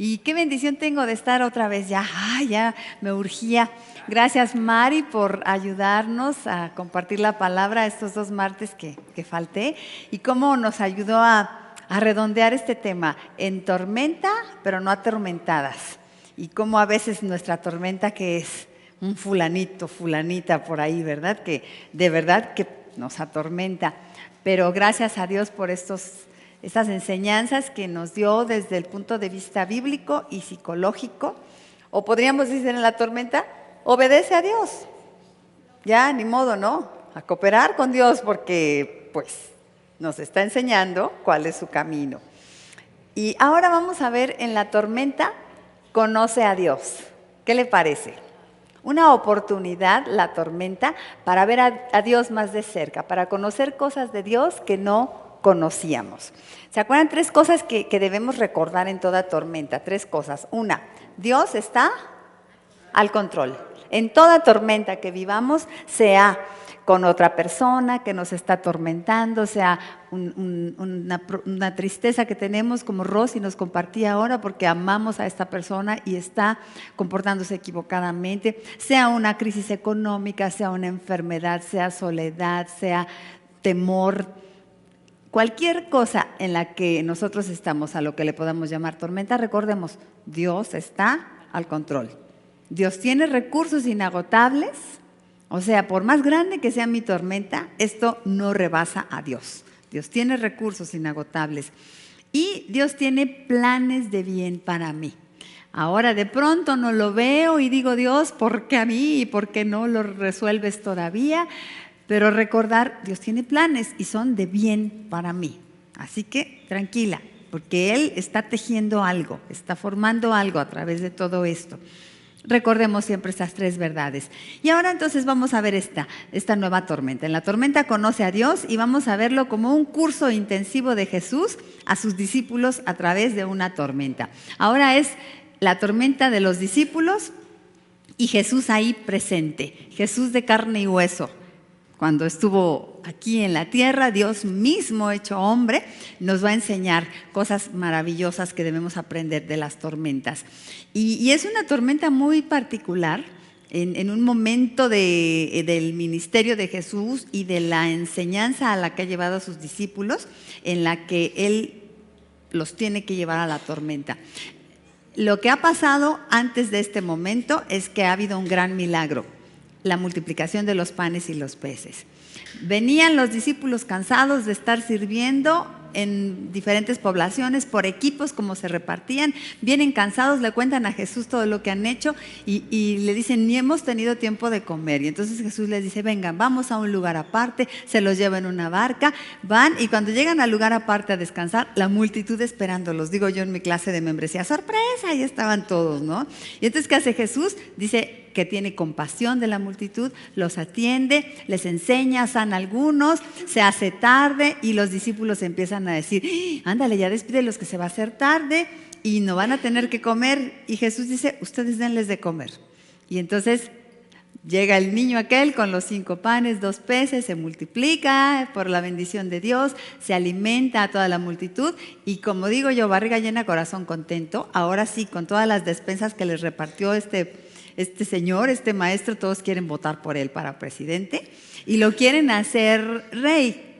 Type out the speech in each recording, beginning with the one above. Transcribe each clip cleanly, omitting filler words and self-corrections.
Y qué bendición tengo de estar otra vez ya. Ya me urgía. Gracias, Mari, por ayudarnos a compartir la palabra estos 2 martes que falté. Y cómo nos ayudó a redondear este tema. En tormenta, pero no atormentadas. Y cómo a veces nuestra tormenta, que es un fulanito, fulanita por ahí, ¿verdad? Que de verdad que nos atormenta. Pero gracias a Dios por estas enseñanzas que nos dio desde el punto de vista bíblico y psicológico. O podríamos decir en la tormenta, obedece a Dios. Ya, ni modo, ¿no? A cooperar con Dios porque pues nos está enseñando cuál es su camino. Y ahora vamos a ver en la tormenta, conoce a Dios. ¿Qué le parece? Una oportunidad, la tormenta, para ver a Dios más de cerca, para conocer cosas de Dios que no conocíamos. ¿Se acuerdan 3 cosas que debemos recordar en toda tormenta? 3 cosas. Una, Dios está al control. En toda tormenta que vivamos, sea con otra persona que nos está atormentando, sea una tristeza que tenemos, como Rosy nos compartía ahora, porque amamos a esta persona y está comportándose equivocadamente, sea una crisis económica, sea una enfermedad, sea soledad, sea temor, cualquier cosa en la que nosotros estamos, a lo que le podamos llamar tormenta, recordemos, Dios está al control. Dios tiene recursos inagotables. O sea, por más grande que sea mi tormenta, esto no rebasa a Dios. Dios tiene recursos inagotables y Dios tiene planes de bien para mí. Ahora de pronto no lo veo y digo, Dios, ¿por qué a mí? ¿Y por qué no lo resuelves todavía? Pero recordar, Dios tiene planes y son de bien para mí. Así que tranquila, porque Él está tejiendo algo, está formando algo a través de todo esto. Recordemos siempre estas 3 verdades. Y ahora entonces vamos a ver esta nueva tormenta. En la tormenta conoce a Dios y vamos a verlo como un curso intensivo de Jesús a sus discípulos a través de una tormenta. Ahora es la tormenta de los discípulos y Jesús ahí presente, Jesús de carne y hueso. Cuando estuvo aquí en la tierra, Dios mismo hecho hombre, nos va a enseñar cosas maravillosas que debemos aprender de las tormentas. Y es una tormenta muy particular en un momento del ministerio de Jesús y de la enseñanza a la que ha llevado a sus discípulos, en la que Él los tiene que llevar a la tormenta. Lo que ha pasado antes de este momento es que ha habido un gran milagro. La multiplicación de los panes y los peces. Venían los discípulos cansados de estar sirviendo en diferentes poblaciones por equipos, como se repartían, vienen cansados, le cuentan a Jesús todo lo que han hecho y le dicen, ni hemos tenido tiempo de comer. Y entonces Jesús les dice, vengan, vamos a un lugar aparte, se los lleva en una barca, van y cuando llegan al lugar aparte a descansar, la multitud esperándolos. Digo yo en mi clase de membresía, sorpresa, ahí estaban todos, ¿no? Y entonces, ¿qué hace Jesús? Dice que tiene compasión de la multitud, los atiende, les enseña, sana a algunos, se hace tarde y los discípulos empiezan a decir, ándale, ya despídelos que se va a hacer tarde y no van a tener que comer. Y Jesús dice, ustedes denles de comer. Y entonces llega el niño aquel con los 5 panes, 2 peces, se multiplica por la bendición de Dios, se alimenta a toda la multitud y como digo yo, barriga llena, corazón contento. Ahora sí, con todas las despensas que les repartió este señor, este maestro, todos quieren votar por él para presidente y lo quieren hacer rey.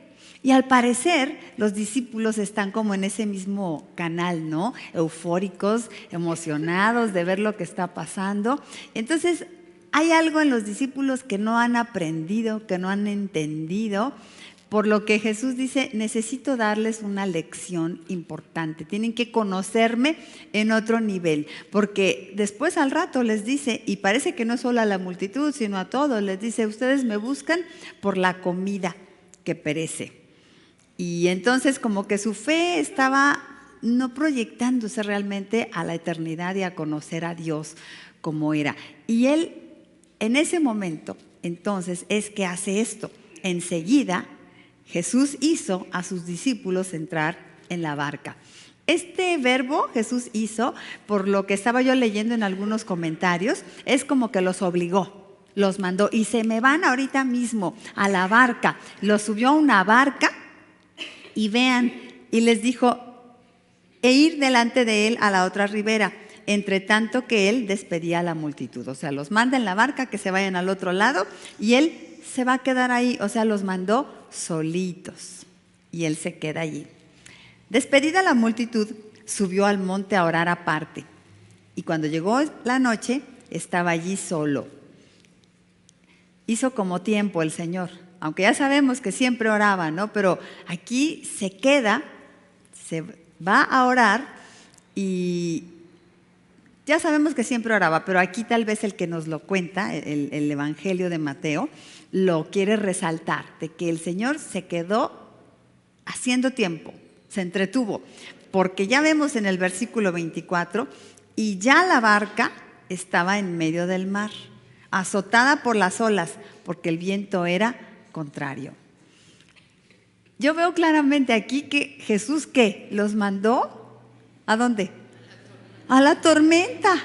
Y al parecer los discípulos están como en ese mismo canal, ¿no? Eufóricos, emocionados de ver lo que está pasando. Entonces hay algo en los discípulos que no han aprendido, que no han entendido, por lo que Jesús dice, necesito darles una lección importante. Tienen que conocerme en otro nivel, porque después al rato les dice, y parece que no solo a la multitud, sino a todos, les dice, ustedes me buscan por la comida que perece. Y entonces como que su fe estaba no proyectándose realmente a la eternidad y a conocer a Dios como era. Y Él en ese momento entonces es que hace esto. Enseguida Jesús hizo a sus discípulos entrar en la barca. Este verbo Jesús hizo, por lo que estaba yo leyendo en algunos comentarios, es como que los obligó, los mandó y se me van ahorita mismo a la barca. Los subió a una barca y vean, y les dijo, e ir delante de él a la otra ribera, entre tanto que él despedía a la multitud. O sea, los manda en la barca que se vayan al otro lado y él se va a quedar ahí. O sea, los mandó solitos y él se queda allí. Despedida la multitud, subió al monte a orar aparte. Y cuando llegó la noche, estaba allí solo. Hizo como tiempo el Señor, aunque ya sabemos que siempre oraba, ¿no? Pero aquí se queda, se va a orar y ya sabemos que siempre oraba, pero aquí tal vez el que nos lo cuenta, el Evangelio de Mateo, lo quiere resaltar, de que el Señor se quedó haciendo tiempo, se entretuvo, porque ya vemos en el versículo 24, y ya la barca estaba en medio del mar, azotada por las olas, porque el viento era contrario. Yo veo claramente aquí que Jesús, ¿qué? ¿Los mandó? ¿A dónde? A la tormenta.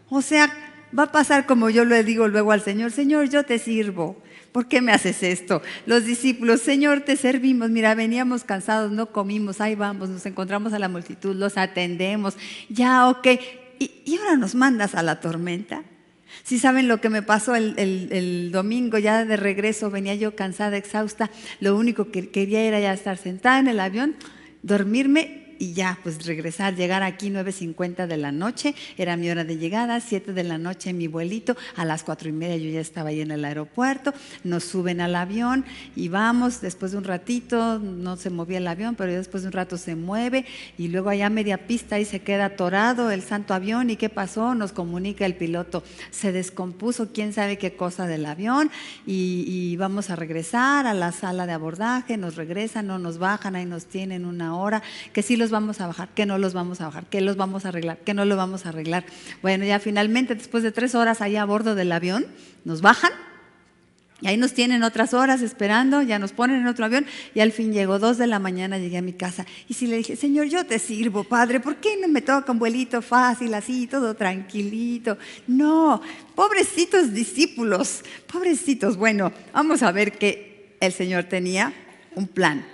O sea, va a pasar como yo le digo luego al Señor: Señor, yo te sirvo. ¿Por qué me haces esto? Los discípulos: Señor, te servimos. Mira, veníamos cansados, no comimos, ahí vamos, nos encontramos a la multitud, los atendemos. Ya, ok. ¿Y ahora nos mandas a la tormenta? Si saben lo que me pasó el domingo, ya de regreso, venía yo cansada, exhausta. Lo único que quería era ya estar sentada en el avión, dormirme y ya, pues regresar, llegar aquí 9:50 de la noche, era mi hora de llegada, 7 de la noche mi vuelito, a las 4:30 yo ya estaba ahí en el aeropuerto, nos suben al avión y vamos, después de un ratito, no se movía el avión, pero después de un rato se mueve y luego allá a media pista ahí se queda atorado el santo avión. ¿Y qué pasó? Nos comunica el piloto: se descompuso quién sabe qué cosa del avión y vamos a regresar a la sala de abordaje. Nos regresan, no nos bajan, ahí nos tienen una hora, que sí los vamos a bajar, que no los vamos a bajar, que los vamos a arreglar, que no lo vamos a arreglar. Bueno, ya finalmente, después de 3 horas allá a bordo del avión, nos bajan y ahí nos tienen otras horas esperando, ya nos ponen en otro avión y al fin llegó 2 de la mañana, llegué a mi casa y sí le dije: Señor, yo te sirvo, Padre, ¿por qué no me toca un vuelito fácil así, todo tranquilito? No, pobrecitos discípulos, pobrecitos. Bueno, vamos a ver que el Señor tenía un plan.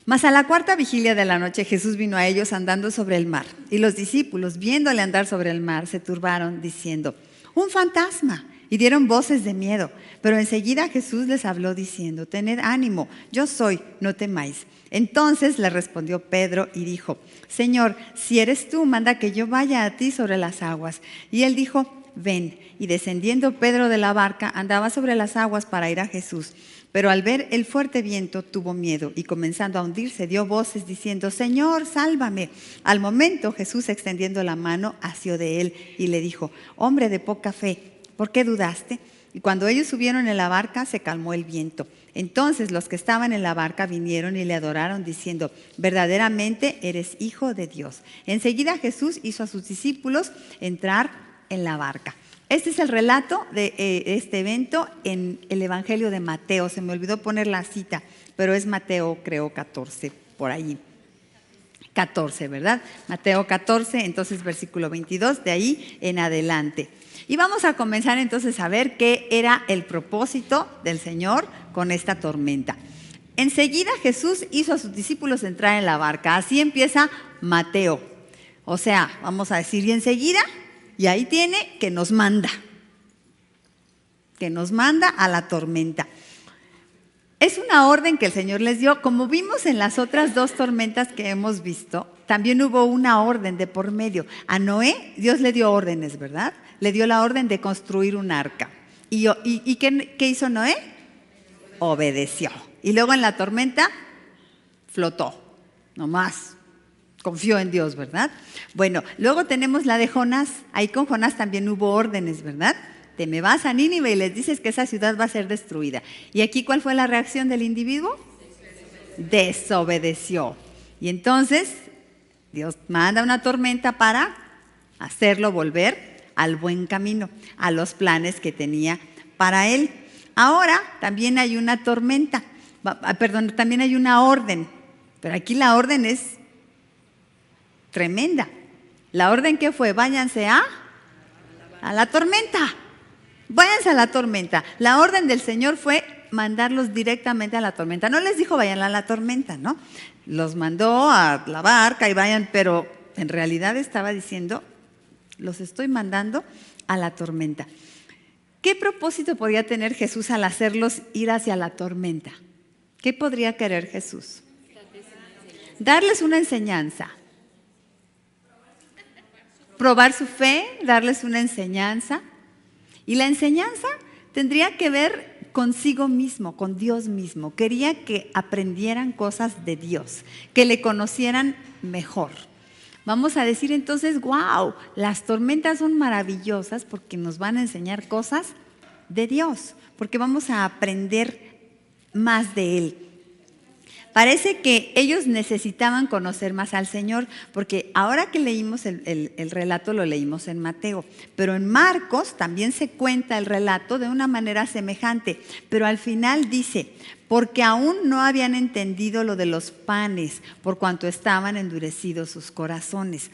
Mas a la 4ª vigilia de la noche Jesús vino a ellos andando sobre el mar. Y los discípulos, viéndole andar sobre el mar, se turbaron, diciendo: ¡un fantasma! Y dieron voces de miedo. Pero enseguida Jesús les habló diciendo: tened ánimo, yo soy, no temáis. Entonces le respondió Pedro y dijo: Señor, si eres tú, manda que yo vaya a ti sobre las aguas. Y él dijo: ven. Y descendiendo Pedro de la barca, andaba sobre las aguas para ir a Jesús. Pero al ver el fuerte viento tuvo miedo y comenzando a hundirse dio voces diciendo: Señor, sálvame. Al momento Jesús, extendiendo la mano, asió de él y le dijo: hombre de poca fe, ¿por qué dudaste? Y cuando ellos subieron en la barca se calmó el viento. Entonces los que estaban en la barca vinieron y le adoraron diciendo: verdaderamente eres Hijo de Dios. Enseguida Jesús hizo a sus discípulos entrar en la barca. Este es el relato de este evento en el Evangelio de Mateo. Se me olvidó poner la cita, pero es Mateo, creo, 14, por allí. 14, ¿verdad? Mateo 14, entonces versículo 22, de ahí en adelante. Y vamos a comenzar entonces a ver qué era el propósito del Señor con esta tormenta. Enseguida Jesús hizo a sus discípulos entrar en la barca. Así empieza Mateo. O sea, vamos a decir, y enseguida... Y ahí tiene que nos manda a la tormenta. Es una orden que el Señor les dio. Como vimos en las otras 2 tormentas que hemos visto, también hubo una orden de por medio. A Noé Dios le dio órdenes, ¿verdad? Le dio la orden de construir un arca. ¿Y qué hizo Noé? Obedeció. Y luego en la tormenta flotó, nomás. Confió en Dios, ¿verdad? Bueno, luego tenemos la de Jonás. Ahí con Jonás también hubo órdenes, ¿verdad? Te me vas a Nínive y les dices que esa ciudad va a ser destruida. ¿Y aquí cuál fue la reacción del individuo? Desobedeció. Y entonces Dios manda una tormenta para hacerlo volver al buen camino, a los planes que tenía para él. Ahora también hay una tormenta, también hay una orden, pero aquí la orden es tremenda. La orden que fue: váyanse a la tormenta. Váyanse a la tormenta. La orden del Señor fue: mandarlos directamente a la tormenta. No les dijo vayan a la tormenta, ¿no? Los mandó a la barca y vayan, pero en realidad estaba diciendo, los estoy mandando a la tormenta. ¿Qué propósito podría tener Jesús al hacerlos ir hacia la tormenta? ¿Qué podría querer Jesús? Darles una enseñanza. Probar su fe, darles una enseñanza. Y la enseñanza tendría que ver consigo mismo, con Dios mismo. Quería que aprendieran cosas de Dios, que le conocieran mejor. Vamos a decir entonces, wow, las tormentas son maravillosas porque nos van a enseñar cosas de Dios, porque vamos a aprender más de Él. Parece que ellos necesitaban conocer más al Señor, porque ahora que leímos el relato, lo leímos en Mateo, pero en Marcos también se cuenta el relato de una manera semejante, pero al final dice, porque aún no habían entendido lo de los panes, por cuanto estaban endurecidos sus corazones.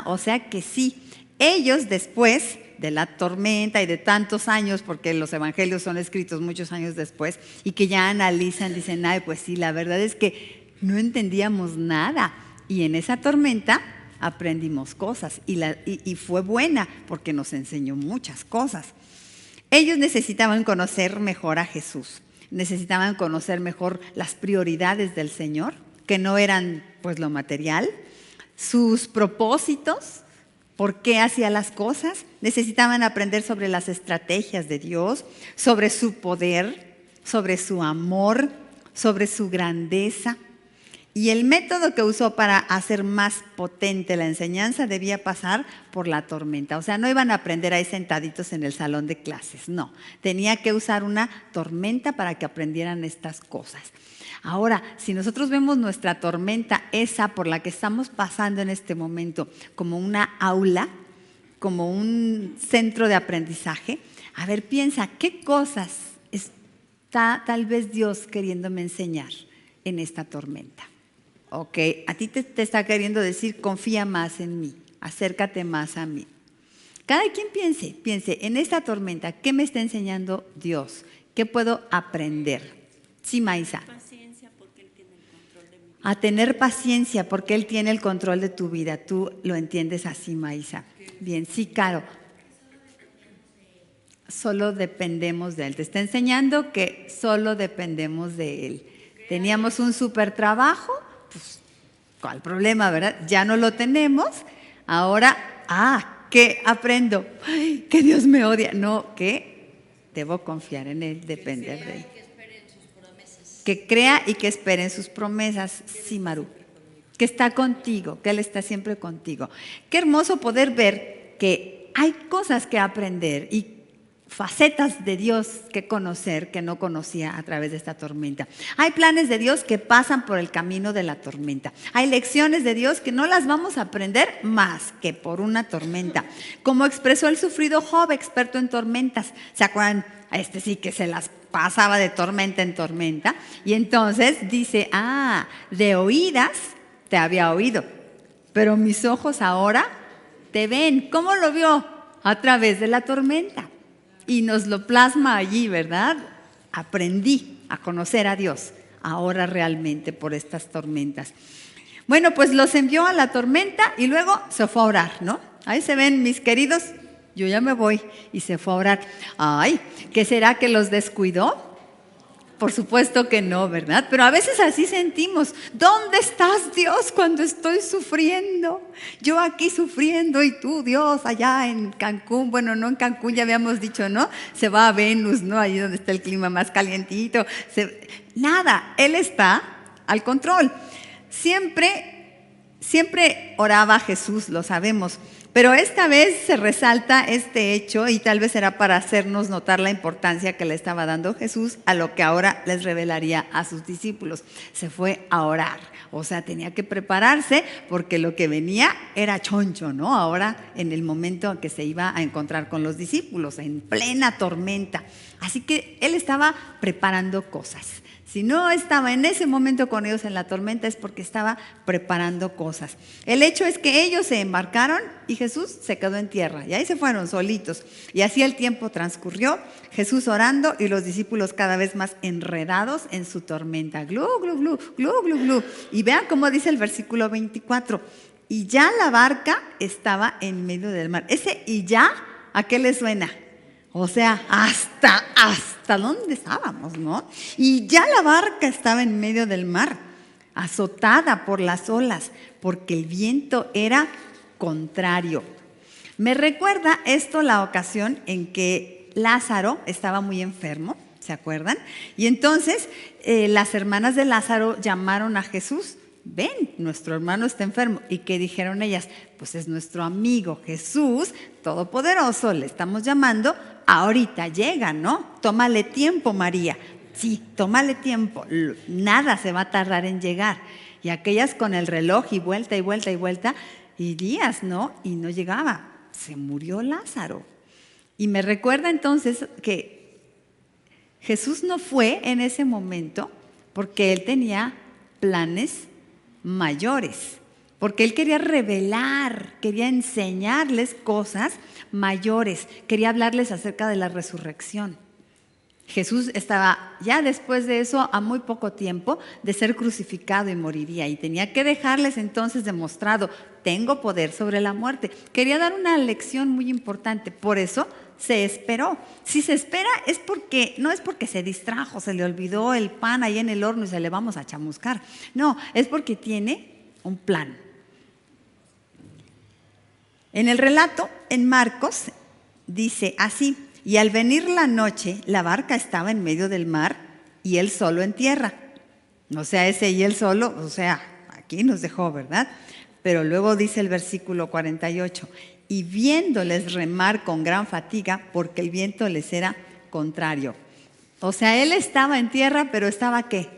O sea que sí, ellos después de la tormenta y de tantos años, porque los evangelios son escritos muchos años después, y que ya analizan, dicen, ay, pues sí, la verdad es que no entendíamos nada. Y en esa tormenta aprendimos cosas, y fue buena, porque nos enseñó muchas cosas. Ellos necesitaban conocer mejor a Jesús, necesitaban conocer mejor las prioridades del Señor, que no eran pues lo material, sus propósitos, por qué hacía las cosas. Necesitaban aprender sobre las estrategias de Dios, sobre su poder, sobre su amor, sobre su grandeza. Y el método que usó para hacer más potente la enseñanza debía pasar por la tormenta. O sea, no iban a aprender ahí sentaditos en el salón de clases, no. Tenía que usar una tormenta para que aprendieran estas cosas. Ahora, si nosotros vemos nuestra tormenta, esa por la que estamos pasando en este momento, como una aula, como un centro de aprendizaje, a ver, piensa, ¿qué cosas está tal vez Dios queriéndome enseñar en esta tormenta? Ok, a ti te está queriendo decir, confía más en mí, acércate más a mí. Cada quien piense, en esta tormenta, ¿qué me está enseñando Dios? ¿Qué puedo aprender? Sí, Maisa. A tener paciencia porque Él tiene el control de tu vida. Tú lo entiendes así, Maisa. Bien, sí, Caro. Solo dependemos de Él. Te está enseñando que solo dependemos de Él. Teníamos un súper trabajo, pues, ¿cuál problema, verdad? Ya no lo tenemos. Ahora, ¿qué aprendo? Ay, que Dios me odia. No, que debo confiar en Él, depender de Él. Que crea y que espere en sus promesas. Sí, Maru. Que está contigo, que Él está siempre contigo. Qué hermoso poder ver que hay cosas que aprender y facetas de Dios que conocer que no conocía a través de esta tormenta. Hay planes de Dios que pasan por el camino de la tormenta. Hay lecciones de Dios que no las vamos a aprender más que por una tormenta. Como expresó el sufrido Job, experto en tormentas. ¿Se acuerdan? Este sí que se las pasaba de tormenta en tormenta. Y entonces dice, de oídas te había oído, pero mis ojos ahora te ven. ¿Cómo lo vio? A través de la tormenta. Y nos lo plasma allí, ¿verdad? Aprendí a conocer a Dios ahora realmente por estas tormentas. Bueno, pues los envió a la tormenta y luego se fue a orar, ¿no? Ahí se ven, mis queridos, yo ya me voy, y se fue a orar. Ay, ¿qué será que los descuidó? Por supuesto que no, ¿verdad? Pero a veces así sentimos. ¿Dónde estás, Dios, cuando estoy sufriendo? Yo aquí sufriendo y tú, Dios, allá en Cancún. Bueno, no en Cancún, ya habíamos dicho, ¿no? Se va a Venus, ¿no? Allí donde está el clima más calientito. Nada, Él está al control. Siempre oraba Jesús, lo sabemos. Pero esta vez se resalta este hecho y tal vez será para hacernos notar la importancia que le estaba dando Jesús a lo que ahora les revelaría a sus discípulos. Se fue a orar, o sea, tenía que prepararse porque lo que venía era choncho, ¿no? Ahora en el momento en que se iba a encontrar con los discípulos, en plena tormenta. Así que él estaba preparando cosas. Si no estaba en ese momento con ellos en la tormenta es porque estaba preparando cosas. El hecho es que ellos se embarcaron y Jesús se quedó en tierra y ahí se fueron solitos. Y así el tiempo transcurrió, Jesús orando y los discípulos cada vez más enredados en su tormenta. Glu, glu, glu, glu, glu, glu. Y vean cómo dice el versículo 24. Y ya la barca estaba en medio del mar. Ese y ya, ¿a qué le suena? O sea, hasta dónde estábamos, ¿no? Y ya la barca estaba en medio del mar, azotada por las olas, porque el viento era contrario. Me recuerda esto la ocasión en que Lázaro estaba muy enfermo, ¿se acuerdan? Y entonces las hermanas de Lázaro llamaron a Jesús. Ven, nuestro hermano está enfermo. ¿Y qué dijeron ellas? Pues es nuestro amigo Jesús, todopoderoso, le estamos llamando, ahorita llega, ¿no? Tómale tiempo, María. Sí, tómale tiempo, nada se va a tardar en llegar. Y aquellas con el reloj y vuelta y vuelta y vuelta, y días, ¿no? Y no llegaba, se murió Lázaro. Y me recuerda entonces que Jesús no fue en ese momento porque él tenía planes mayores, porque él quería revelar, quería enseñarles cosas mayores, quería hablarles acerca de la resurrección. Jesús estaba ya después de eso a muy poco tiempo de ser crucificado y moriría y tenía que dejarles entonces demostrado, tengo poder sobre la muerte. Quería dar una lección muy importante, por eso se esperó. Si se espera es porque, no es porque se distrajo, se le olvidó el pan ahí en el horno y se le vamos a chamuscar. No, es porque tiene un plan. En el relato, en Marcos, dice así: y al venir la noche, la barca estaba en medio del mar y él solo en tierra. O sea, ese y él solo, o sea, aquí nos dejó, ¿verdad? Pero luego dice el versículo 48, y viéndoles remar con gran fatiga, porque el viento les era contrario. O sea, él estaba en tierra, pero ¿estaba qué?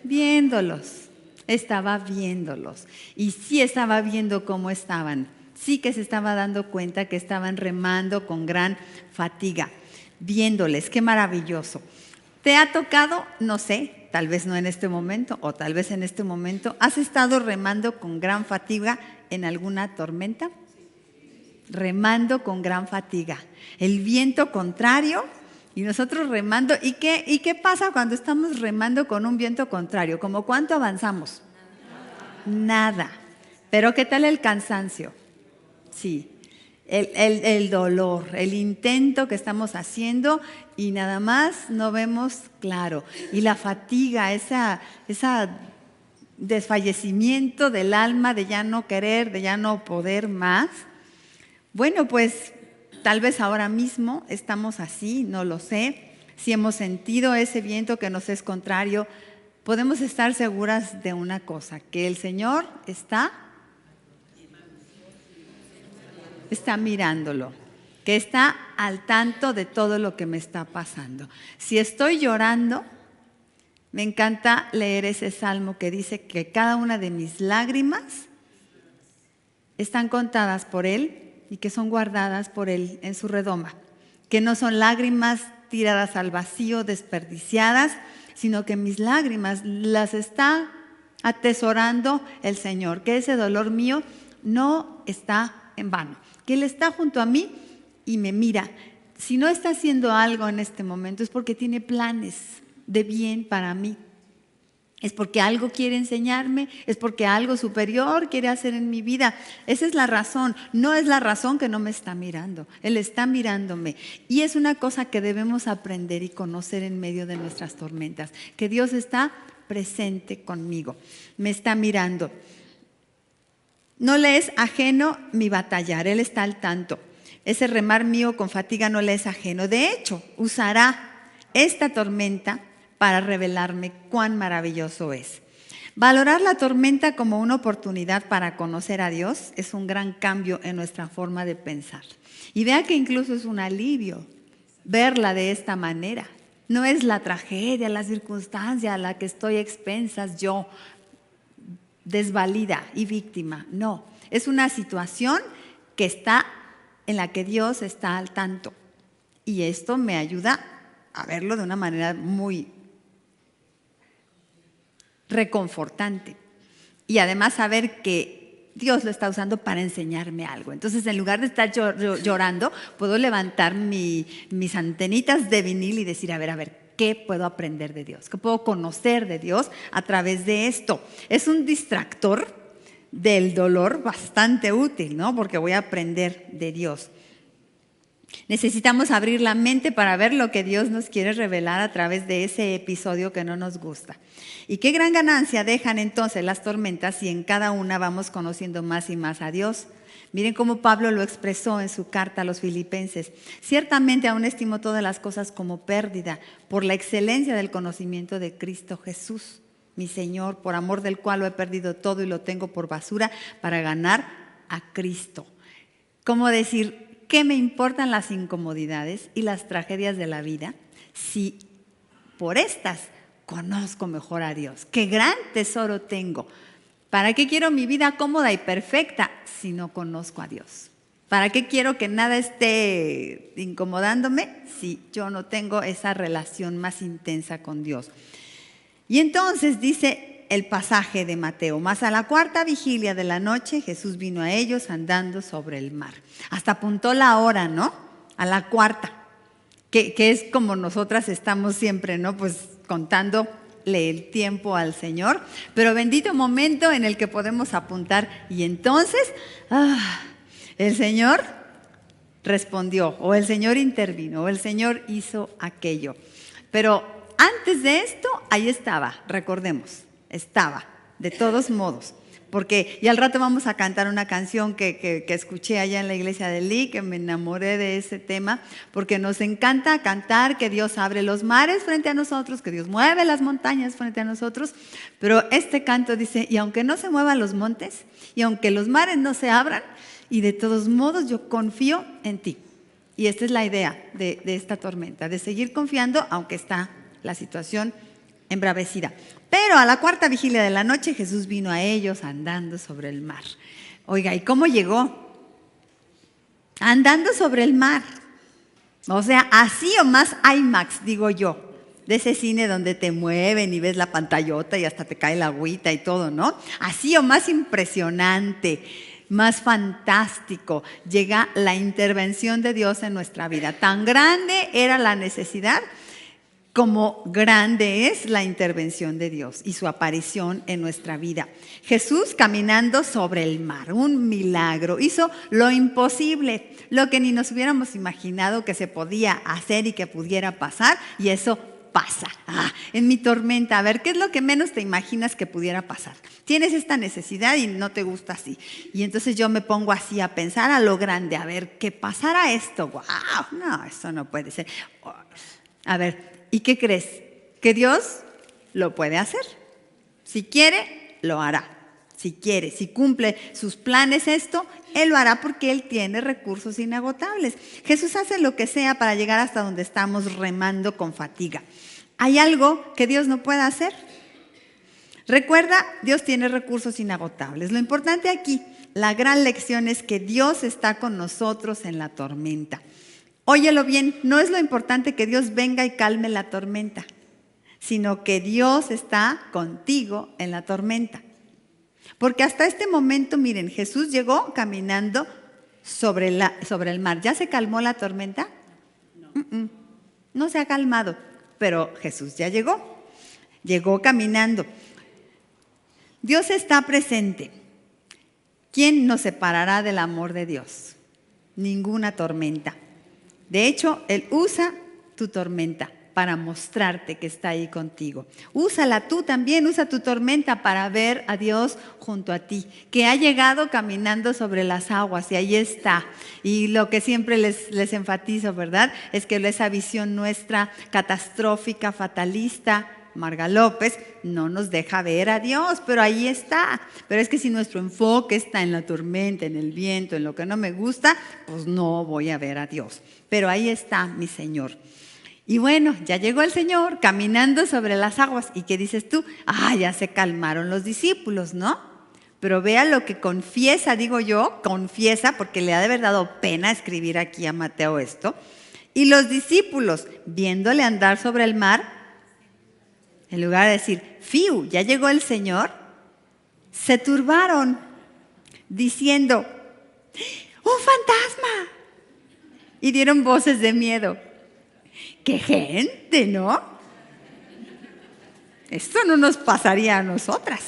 Viéndolos. Estaba viéndolos. Y sí estaba viendo cómo estaban. Sí que se estaba dando cuenta que estaban remando con gran fatiga. Viéndoles, qué maravilloso. ¿Te ha tocado? No sé, tal vez no en este momento, o tal vez en este momento. ¿Has estado remando con gran fatiga en alguna tormenta? Remando con gran fatiga. El viento contrario y nosotros remando. ¿Y qué pasa cuando estamos remando con un viento contrario? ¿Cómo cuánto avanzamos? Nada. Pero ¿qué tal el cansancio? Sí. El dolor, el intento que estamos haciendo y nada más no vemos claro. Y la fatiga, esa desfallecimiento del alma de ya no querer, de ya no poder más. Bueno, pues tal vez ahora mismo estamos así, no lo sé. Si hemos sentido ese viento que nos es contrario, podemos estar seguras de una cosa, que el Señor está mirándolo, que está al tanto de todo lo que me está pasando. Si estoy llorando, me encanta leer ese salmo que dice que cada una de mis lágrimas están contadas por Él y que son guardadas por Él en su redoma, que no son lágrimas tiradas al vacío, desperdiciadas, sino que mis lágrimas las está atesorando el Señor, que ese dolor mío no está en vano, que Él está junto a mí y me mira. Si no está haciendo algo en este momento es porque tiene planes de bien para mí. Es porque algo quiere enseñarme, es porque algo superior quiere hacer en mi vida. Esa es la razón, no es la razón que no me está mirando. Él está mirándome. Y es una cosa que debemos aprender y conocer en medio de nuestras tormentas, que Dios está presente conmigo, me está mirando. No le es ajeno mi batallar, Él está al tanto. Ese remar mío con fatiga no le es ajeno. De hecho, usará esta tormenta para revelarme cuán maravilloso es. Valorar la tormenta como una oportunidad para conocer a Dios es un gran cambio en nuestra forma de pensar. Y vea que incluso es un alivio verla de esta manera. No es la tragedia, la circunstancia a la que estoy expensas yo, desvalida y víctima. No, es una situación que está en la que Dios está al tanto. Y esto me ayuda a verlo de una manera muy reconfortante. Y además saber que Dios lo está usando para enseñarme algo. Entonces, en lugar de estar llorando, puedo levantar mis antenitas de vinil y decir, a ver, ¿qué puedo aprender de Dios? ¿Qué puedo conocer de Dios a través de esto? Es un distractor del dolor bastante útil, ¿no? Porque voy a aprender de Dios. Necesitamos abrir la mente para ver lo que Dios nos quiere revelar a través de ese episodio que no nos gusta. Y qué gran ganancia dejan entonces las tormentas si en cada una vamos conociendo más y más a Dios. Miren cómo Pablo lo expresó en su carta a los Filipenses. Ciertamente aún estimo todas las cosas como pérdida por la excelencia del conocimiento de Cristo Jesús, mi Señor, por amor del cual lo he perdido todo y lo tengo por basura para ganar a Cristo. ¿Cómo decir? ¿Qué me importan las incomodidades y las tragedias de la vida si por estas conozco mejor a Dios? ¡Qué gran tesoro tengo! ¿Para qué quiero mi vida cómoda y perfecta si no conozco a Dios? ¿Para qué quiero que nada esté incomodándome si yo no tengo esa relación más intensa con Dios? Y entonces dice el pasaje de Mateo, mas a la cuarta vigilia de la noche Jesús vino a ellos andando sobre el mar. Hasta apuntó la hora, ¿no? A la cuarta, que es como nosotras estamos siempre, ¿no? Pues contándole el tiempo al Señor, pero bendito momento en el que podemos apuntar. Y entonces, el Señor respondió, o el Señor intervino, o el Señor hizo aquello. Pero antes de esto, ahí estaba, recordemos. Estaba, de todos modos, porque y al rato vamos a cantar una canción que escuché allá en la iglesia de Lee, que me enamoré de ese tema, porque nos encanta cantar que Dios abre los mares frente a nosotros, que Dios mueve las montañas frente a nosotros, pero este canto dice, y aunque no se muevan los montes, y aunque los mares no se abran, y de todos modos yo confío en ti. Y esta es la idea de esta tormenta, de seguir confiando, aunque está la situación embravecida. Pero a la cuarta vigilia de la noche Jesús vino a ellos andando sobre el mar. Oiga, ¿y cómo llegó? Andando sobre el mar. O sea, así o más IMAX, digo yo, de ese cine donde te mueven y ves la pantallota y hasta te cae la agüita y todo, ¿no? Así o más impresionante, más fantástico, llega la intervención de Dios en nuestra vida. Tan grande era la necesidad como grande es la intervención de Dios y su aparición en nuestra vida. Jesús caminando sobre el mar, un milagro, hizo lo imposible, lo que ni nos hubiéramos imaginado que se podía hacer y que pudiera pasar, y eso pasa. En mi tormenta, a ver, ¿qué es lo que menos te imaginas que pudiera pasar? Tienes esta necesidad y no te gusta así. Y entonces yo me pongo así a pensar a lo grande, a ver, ¿qué pasara esto? ¡Wow! No, eso no puede ser. A ver, ¿y qué crees? Que Dios lo puede hacer. Si quiere, lo hará. Si quiere, si cumple sus planes esto, Él lo hará porque Él tiene recursos inagotables. Jesús hace lo que sea para llegar hasta donde estamos remando con fatiga. ¿Hay algo que Dios no pueda hacer? Recuerda, Dios tiene recursos inagotables. Lo importante aquí, la gran lección es que Dios está con nosotros en la tormenta. Óyelo bien, no es lo importante que Dios venga y calme la tormenta, sino que Dios está contigo en la tormenta. Porque hasta este momento, miren, Jesús llegó caminando sobre el mar. ¿Ya se calmó la tormenta? No se ha calmado, pero Jesús ya llegó caminando. Dios está presente. ¿Quién nos separará del amor de Dios? Ninguna tormenta. De hecho, Él usa tu tormenta para mostrarte que está ahí contigo. Úsala tú también, usa tu tormenta para ver a Dios junto a ti, que ha llegado caminando sobre las aguas y ahí está. Y lo que siempre les enfatizo, ¿verdad? Es que esa visión nuestra catastrófica, fatalista, Marga López, no nos deja ver a Dios, pero ahí está. Pero es que si nuestro enfoque está en la tormenta, en el viento, en lo que no me gusta, pues no voy a ver a Dios. Pero ahí está mi Señor. Y bueno, ya llegó el Señor caminando sobre las aguas. ¿Y qué dices tú? Ya se calmaron los discípulos, ¿no? Pero vea lo que confiesa, digo yo, confiesa, porque le ha de haber dado pena escribir aquí a Mateo esto. Y los discípulos, viéndole andar sobre el mar, En lugar de decir, fiu, ya llegó el Señor, se turbaron diciendo, ¡un fantasma! Y dieron voces de miedo. ¡Qué gente!, ¿no? Esto no nos pasaría a nosotras.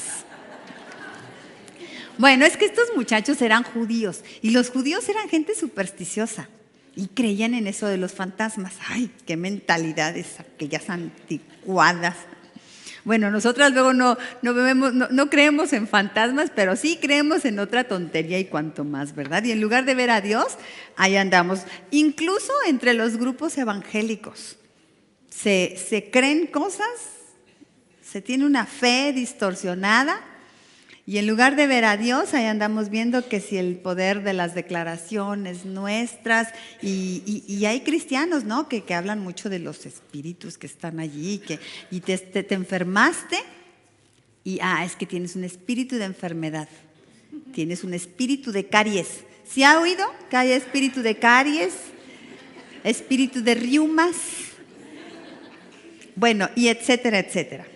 Bueno, es que estos muchachos eran judíos y los judíos eran gente supersticiosa y creían en eso de los fantasmas. ¡Ay, qué mentalidades aquellas anticuadas! Bueno, nosotras luego no creemos en fantasmas, pero sí creemos en otra tontería y cuanto más, ¿verdad? Y en lugar de ver a Dios, ahí andamos. Incluso entre los grupos evangélicos se creen cosas, se tiene una fe distorsionada y en lugar de ver a Dios, ahí andamos viendo que si el poder de las declaraciones nuestras y hay cristianos, ¿no? que hablan mucho de los espíritus que están allí y te enfermaste y es que tienes un espíritu de enfermedad, tienes un espíritu de caries. ¿Sí ha oído que hay espíritu de caries, espíritu de riumas? Bueno, y etcétera, etcétera.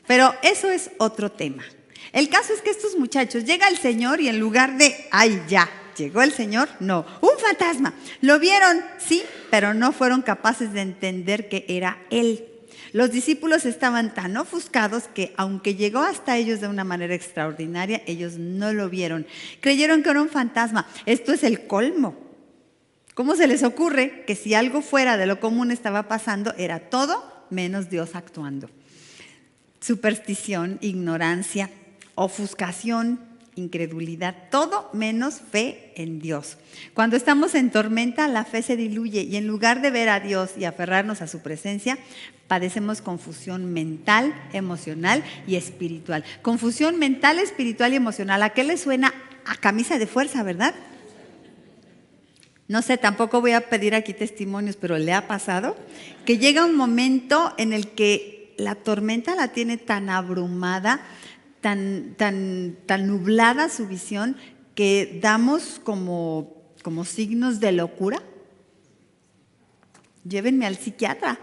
Pero eso es otro tema. El caso es que estos muchachos, llega el Señor y en lugar de, ¡ay, ya! ¿Llegó el Señor? No, un fantasma. Lo vieron, sí, pero no fueron capaces de entender que era Él. Los discípulos estaban tan ofuscados que aunque llegó hasta ellos de una manera extraordinaria, ellos no lo vieron. Creyeron que era un fantasma. Esto es el colmo. ¿Cómo se les ocurre que si algo fuera de lo común estaba pasando, era todo menos Dios actuando? Superstición, ignorancia, ofuscación, incredulidad, todo menos fe en Dios. Cuando estamos en tormenta, la fe se diluye y en lugar de ver a Dios y aferrarnos a su presencia, padecemos confusión mental, emocional y espiritual. Confusión mental, espiritual y emocional. ¿A qué le suena? A camisa de fuerza, ¿verdad? No sé, tampoco voy a pedir aquí testimonios, pero ¿le ha pasado? Que llega un momento en el que la tormenta la tiene tan abrumada, tan nublada su visión, que damos como signos de locura. Llévenme al psiquiatra.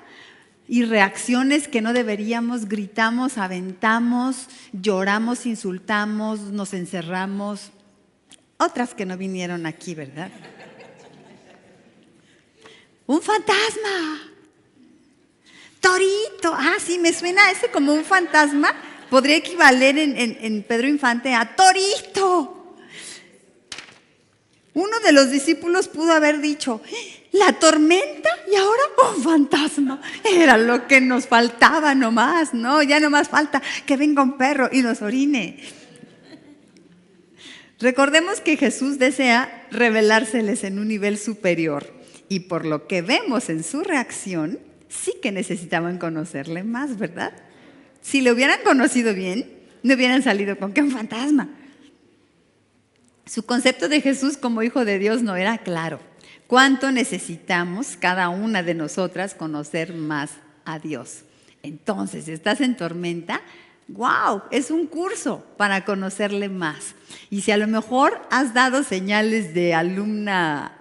Y reacciones que no deberíamos, gritamos, aventamos, lloramos, insultamos, nos encerramos. Otras que no vinieron aquí, ¿verdad? ¡Un fantasma! ¡Torito! Sí, me suena ese como un fantasma. Podría equivaler en Pedro Infante a Torito. Uno de los discípulos pudo haber dicho, la tormenta y ahora un fantasma. Era lo que nos faltaba nomás, ¿no? Ya nomás falta que venga un perro y nos orine. Recordemos que Jesús desea revelárseles en un nivel superior y por lo que vemos en su reacción, sí que necesitaban conocerle más, ¿verdad? Si le hubieran conocido bien, no hubieran salido con que un fantasma. Su concepto de Jesús como hijo de Dios no era claro. ¿Cuánto necesitamos cada una de nosotras conocer más a Dios? Entonces, si estás en tormenta, ¡wow! Es un curso para conocerle más. Y si a lo mejor has dado señales de alumna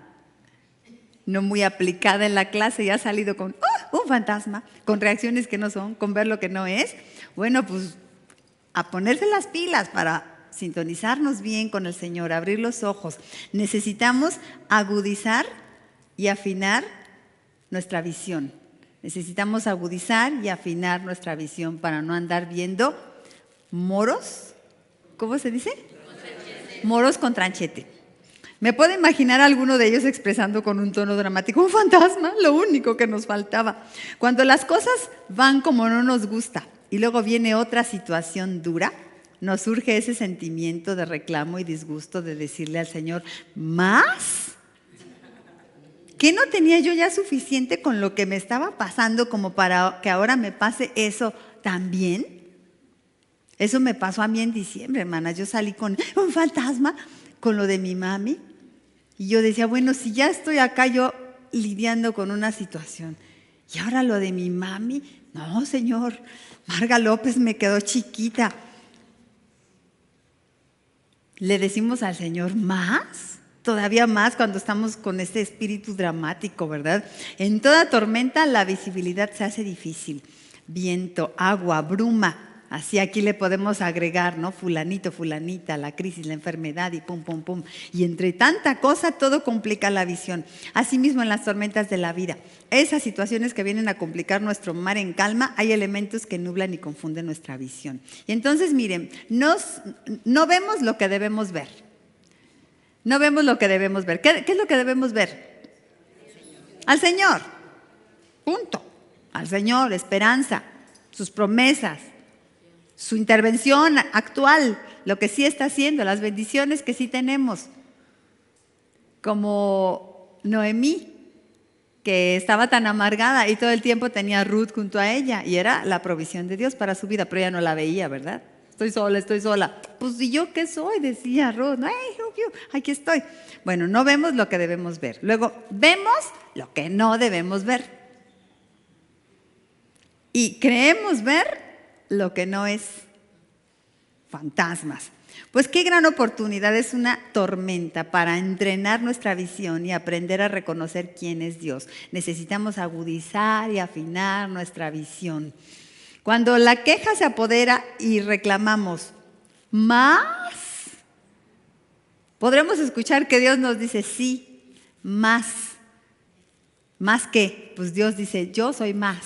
no muy aplicada en la clase y has salido con un fantasma, con reacciones que no son, con ver lo que no es, bueno, pues a ponerse las pilas para sintonizarnos bien con el Señor, abrir los ojos. Necesitamos agudizar y afinar nuestra visión. Necesitamos agudizar y afinar nuestra visión para no andar viendo moros, ¿cómo se dice? Moros con tranchete. Me puedo imaginar a alguno de ellos expresando con un tono dramático, un fantasma, lo único que nos faltaba. Cuando las cosas van como no nos gusta y luego viene otra situación dura, nos surge ese sentimiento de reclamo y disgusto de decirle al Señor, ¿más? ¿Qué no tenía yo ya suficiente con lo que me estaba pasando como para que ahora me pase eso también? Eso me pasó a mí en diciembre, hermanas. Yo salí con un fantasma, con lo de mi mami. Y yo decía, bueno, si ya estoy acá yo lidiando con una situación, y ahora lo de mi mami, no, Señor, Marga López me quedó chiquita. Le decimos al Señor, ¿más? Todavía más cuando estamos con este espíritu dramático, ¿verdad? En toda tormenta la visibilidad se hace difícil. viento, agua, bruma. Así aquí le podemos agregar, ¿no? Fulanito, fulanita, la crisis, la enfermedad y pum, pum, pum. Y entre tanta cosa todo complica la visión. Asimismo en las tormentas de la vida. Esas situaciones que vienen a complicar nuestro mar en calma, hay elementos que nublan y confunden nuestra visión. Y entonces miren, no vemos lo que debemos ver. No vemos lo que debemos ver. ¿Qué es lo que debemos ver? Al Señor. Punto. Al Señor, esperanza, sus promesas, su intervención actual, lo que sí está haciendo, las bendiciones que sí tenemos. Como Noemí, que estaba tan amargada y todo el tiempo tenía a Ruth junto a ella y era la provisión de Dios para su vida, pero ella no la veía, ¿verdad? Estoy sola. Pues ¿y yo qué soy? Decía Ruth. No, aquí estoy. Bueno, no vemos lo que debemos ver. Luego, vemos lo que no debemos ver. Y creemos ver lo que no es. Fantasmas. Pues qué gran oportunidad es una tormenta para entrenar nuestra visión y aprender a reconocer quién es Dios. Necesitamos agudizar y afinar nuestra visión. Cuando la queja se apodera y reclamamos más, podremos escuchar que Dios nos dice sí, más. ¿Más qué? Pues Dios dice yo soy más.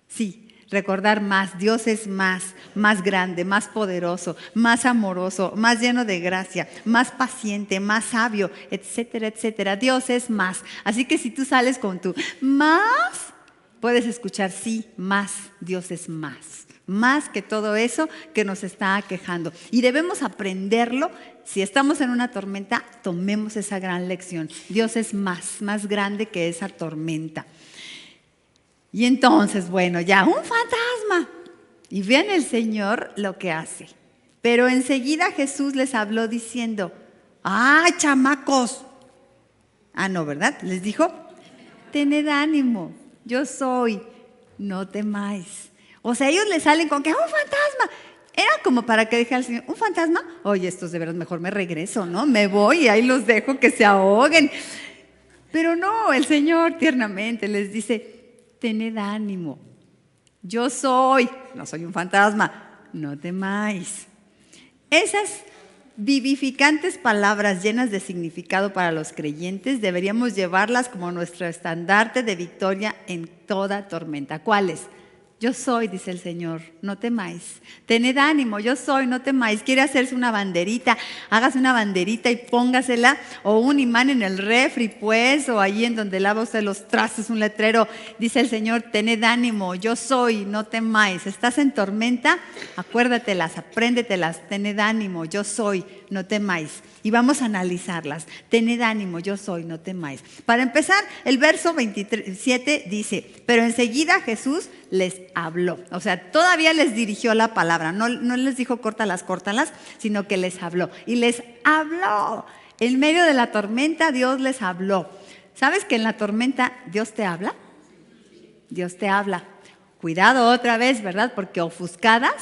Sí, recordar más. Dios es más grande, más poderoso, más amoroso, más lleno de gracia, más paciente, más sabio, etcétera, etcétera. Dios es más. Así que si tú sales con tu más, puedes escuchar sí, más. Dios es más. Más que todo eso que nos está aquejando. Y debemos aprenderlo. Si estamos en una tormenta, tomemos esa gran lección. Dios es más grande que esa tormenta. Y entonces, bueno, ya un fantasma. Y vean el Señor lo que hace. Pero enseguida Jesús les habló diciendo, ¡ay, chamacos! Ah, no, ¿verdad? Les dijo, tened ánimo, yo soy, no temáis. O sea, ellos les salen con que, ¡un fantasma! Era como para que dijera al Señor, ¿un fantasma? Oye, estos de veras mejor me regreso, ¿no? Me voy y ahí los dejo que se ahoguen. Pero no, el Señor tiernamente les dice, tened ánimo, yo soy, no soy un fantasma, no temáis. Esas vivificantes palabras llenas de significado para los creyentes deberíamos llevarlas como nuestro estandarte de victoria en toda tormenta. ¿Cuáles? Yo soy, dice el Señor, no temáis. Tened ánimo, yo soy, no temáis. Quiere hacerse una banderita, hágase una banderita y póngasela, o un imán en el refri, pues, o allí en donde lava usted los trastos, un letrero. Dice el Señor, tened ánimo, yo soy, no temáis. ¿Estás en tormenta? Acuérdatelas, apréndetelas, tened ánimo, yo soy, no temáis. Y vamos a analizarlas. Tened ánimo, yo soy, no temáis. Para empezar, el verso 27 dice, pero enseguida Jesús les habló. O sea, todavía les dirigió la palabra. No les dijo córtalas, sino que les habló. Y les habló. En medio de la tormenta, Dios les habló. ¿Sabes que en la tormenta Dios te habla? Dios te habla. Cuidado otra vez, ¿verdad? Porque ofuscadas,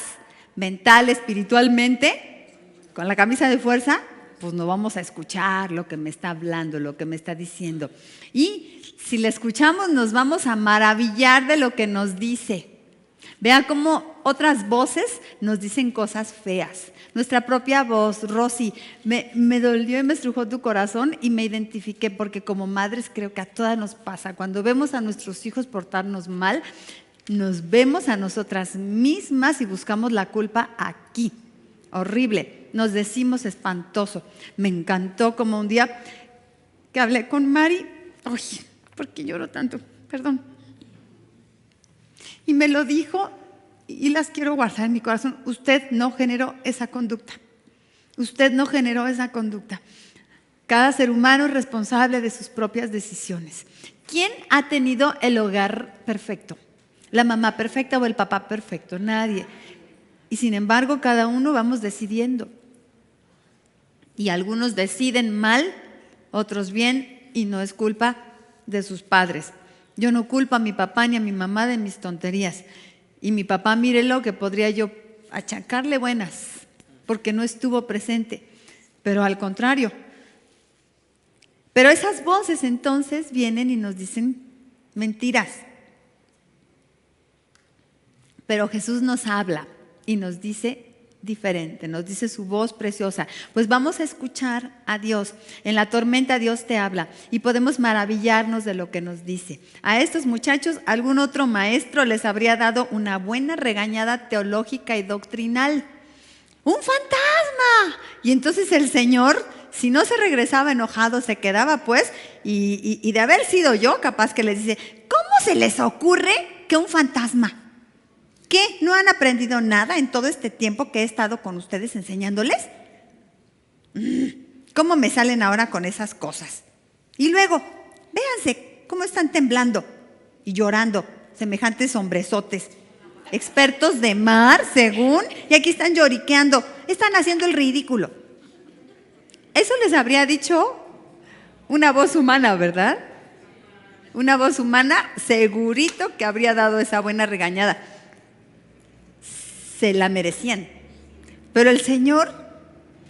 mental, espiritualmente, con la camisa de fuerza, pues no vamos a escuchar lo que me está hablando, lo que me está diciendo. Y si le escuchamos, nos vamos a maravillar de lo que nos dice. Vea cómo otras voces nos dicen cosas feas. Nuestra propia voz, Rosy, me dolió y me estrujó tu corazón y me identifiqué porque como madres creo que a todas nos pasa. Cuando vemos a nuestros hijos portarnos mal, nos vemos a nosotras mismas y buscamos la culpa aquí. Horrible. Nos decimos espantoso. Me encantó como un día que hablé con Mari. Ay, ¿por qué lloro tanto? Perdón. Y me lo dijo y las quiero guardar en mi corazón. Usted no generó esa conducta. Usted no generó esa conducta. Cada ser humano es responsable de sus propias decisiones. ¿Quién ha tenido el hogar perfecto? ¿La mamá perfecta o el papá perfecto? Nadie. Y sin embargo, cada uno vamos decidiendo. Y algunos deciden mal, otros bien, y no es culpa de sus padres. Yo no culpo a mi papá ni a mi mamá de mis tonterías. Y mi papá, mírelo, que podría yo achacarle buenas, porque no estuvo presente. Pero al contrario. Pero esas voces entonces vienen y nos dicen mentiras. Pero Jesús nos habla y nos dice diferente, nos dice su voz preciosa. Pues vamos a escuchar a Dios. En la tormenta Dios te habla y podemos maravillarnos de lo que nos dice. A estos muchachos algún otro maestro les habría dado una buena regañada teológica y doctrinal. ¡Un fantasma! Y entonces el Señor, si no se regresaba enojado, se quedaba pues, y de haber sido yo, capaz que les dice, ¿cómo se les ocurre que un fantasma? ¿Qué? ¿No han aprendido nada en todo este tiempo que he estado con ustedes enseñándoles? ¿Cómo me salen ahora con esas cosas? Y luego, véanse cómo están temblando y llorando, semejantes hombrezotes. Expertos de mar, según, y aquí están lloriqueando, están haciendo el ridículo. Eso les habría dicho una voz humana, ¿verdad? Una voz humana, segurito que habría dado esa buena regañada. Se la merecían. Pero el Señor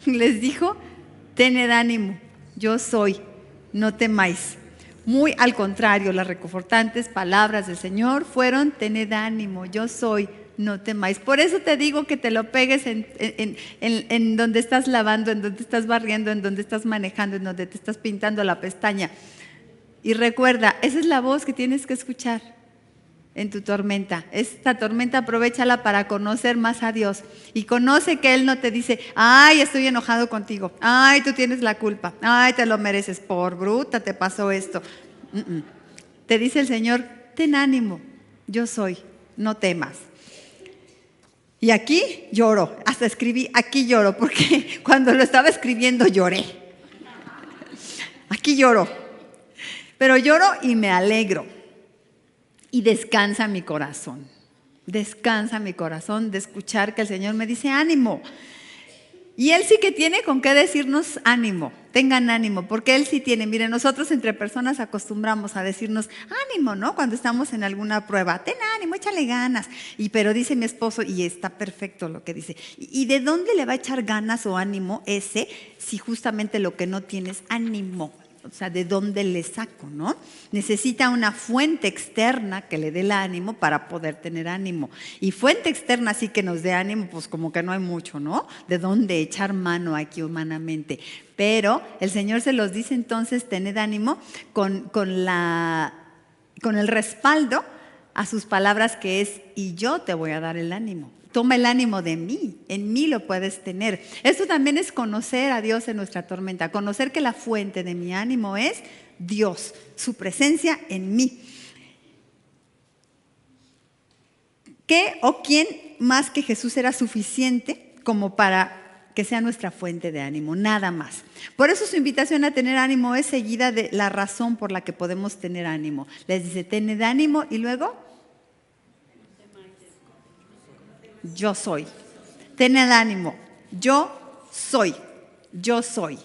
les dijo, tened ánimo, yo soy, no temáis. Muy al contrario, las reconfortantes palabras del Señor fueron, tened ánimo, yo soy, no temáis. Por eso te digo que te lo pegues en donde estás lavando, en donde estás barriendo, en donde estás manejando, en donde te estás pintando la pestaña. Y recuerda, esa es la voz que tienes que escuchar en tu tormenta. Esta tormenta aprovéchala para conocer más a Dios. Y conoce que Él no te dice, ay, estoy enojado contigo, ay, tú tienes la culpa, ay, te lo mereces, por bruta te pasó esto. Te dice el Señor, ten ánimo, yo soy, no temas. Y aquí lloro, hasta escribí, aquí lloro, porque cuando lo estaba escribiendo lloré. Aquí lloro, pero lloro y me alegro. Y descansa mi corazón de escuchar que el Señor me dice ánimo. Y Él sí que tiene con qué decirnos ánimo, tengan ánimo, porque Él sí tiene. Miren, nosotros entre personas acostumbramos a decirnos ánimo, ¿no? Cuando estamos en alguna prueba, ten ánimo, échale ganas. Pero dice mi esposo, y está perfecto lo que dice, ¿y de dónde le va a echar ganas o ánimo ese si justamente lo que no tiene es ánimo? O sea, ¿de dónde le saco, no? Necesita una fuente externa que le dé el ánimo para poder tener ánimo. Y fuente externa así que nos dé ánimo, pues como que no hay mucho, ¿no? De dónde echar mano aquí humanamente. Pero el Señor se los dice entonces, tened ánimo con el respaldo a sus palabras que es, y yo te voy a dar el ánimo. Toma el ánimo de mí, en mí lo puedes tener. Esto también es conocer a Dios en nuestra tormenta, conocer que la fuente de mi ánimo es Dios, su presencia en mí. ¿Qué o quién más que Jesús era suficiente como para que sea nuestra fuente de ánimo? Nada más. Por eso su invitación a tener ánimo es seguida de la razón por la que podemos tener ánimo. Les dice, tened ánimo y luego yo soy. Tened ánimo. Yo soy. Yo soy.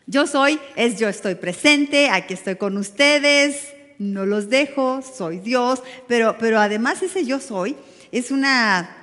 Yo soy es yo estoy presente, aquí estoy con ustedes, no los dejo, soy Dios. Pero además ese yo soy es una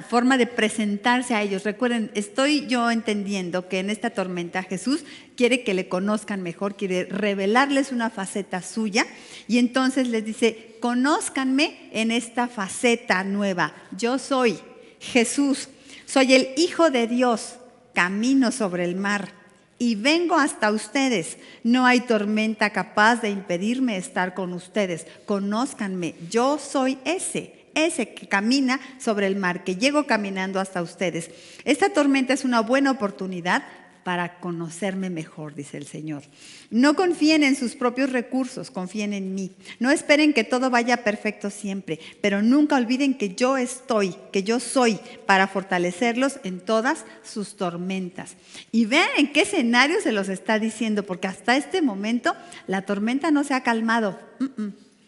forma de presentarse a ellos. Recuerden, estoy yo entendiendo que en esta tormenta Jesús quiere que le conozcan mejor, quiere revelarles una faceta suya y entonces les dice, conózcanme en esta faceta nueva. Yo soy Jesús, soy el Hijo de Dios, camino sobre el mar y vengo hasta ustedes. No hay tormenta capaz de impedirme estar con ustedes. Conózcanme, yo soy ese que camina sobre el mar, que llego caminando hasta ustedes. Esta tormenta es una buena oportunidad para conocerme mejor, dice el Señor. No confíen en sus propios recursos, confíen en mí. No esperen que todo vaya perfecto siempre, pero nunca olviden que yo estoy, que yo soy, para fortalecerlos en todas sus tormentas. Y vean en qué escenario se los está diciendo, porque hasta este momento la tormenta no se ha calmado.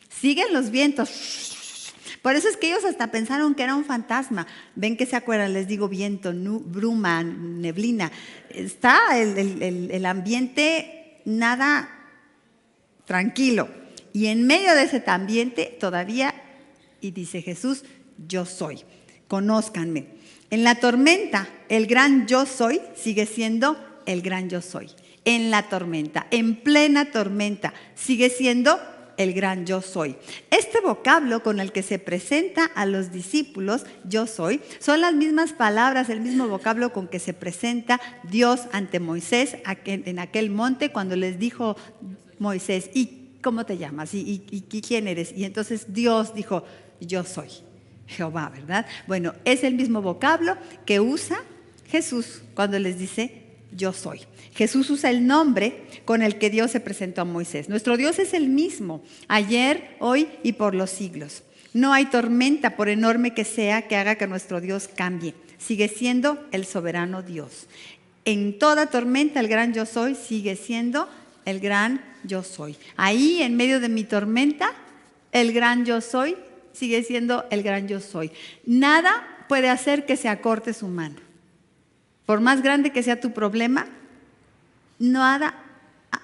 Siguen los vientos. Por eso es que ellos hasta pensaron que era un fantasma. Ven que se acuerdan, les digo viento, bruma, neblina. Está el ambiente nada tranquilo. Y en medio de ese ambiente todavía, y dice Jesús, yo soy, conózcanme. En la tormenta, el gran yo soy sigue siendo el gran yo soy. En la tormenta, en plena tormenta, sigue siendo el gran yo soy. Este vocablo con el que se presenta a los discípulos, yo soy, son las mismas palabras, el mismo vocablo con que se presenta Dios ante Moisés en aquel monte cuando les dijo Moisés, ¿y cómo te llamas? ¿Y quién eres? Y entonces Dios dijo, yo soy Jehová, ¿verdad? Bueno, es el mismo vocablo que usa Jesús cuando les dice, yo soy. Jesús usa el nombre con el que Dios se presentó a Moisés. Nuestro Dios es el mismo, ayer, hoy y por los siglos. No hay tormenta, por enorme que sea, que haga que nuestro Dios cambie. Sigue siendo el soberano Dios. En toda tormenta, el gran yo soy sigue siendo el gran yo soy. Ahí, en medio de mi tormenta, el gran yo soy sigue siendo el gran yo soy. Nada puede hacer que se acorte su mano. Por más grande que sea tu problema, nada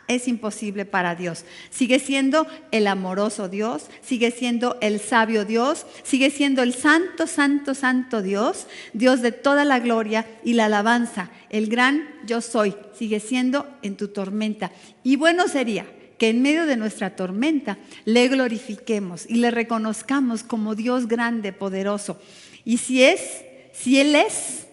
es imposible para Dios. Sigue siendo el amoroso Dios, sigue siendo el sabio Dios, sigue siendo el santo, santo, santo Dios, Dios de toda la gloria y la alabanza. El gran yo soy sigue siendo en tu tormenta. Y bueno sería que en medio de nuestra tormenta le glorifiquemos y le reconozcamos como Dios grande, poderoso. Y si Él es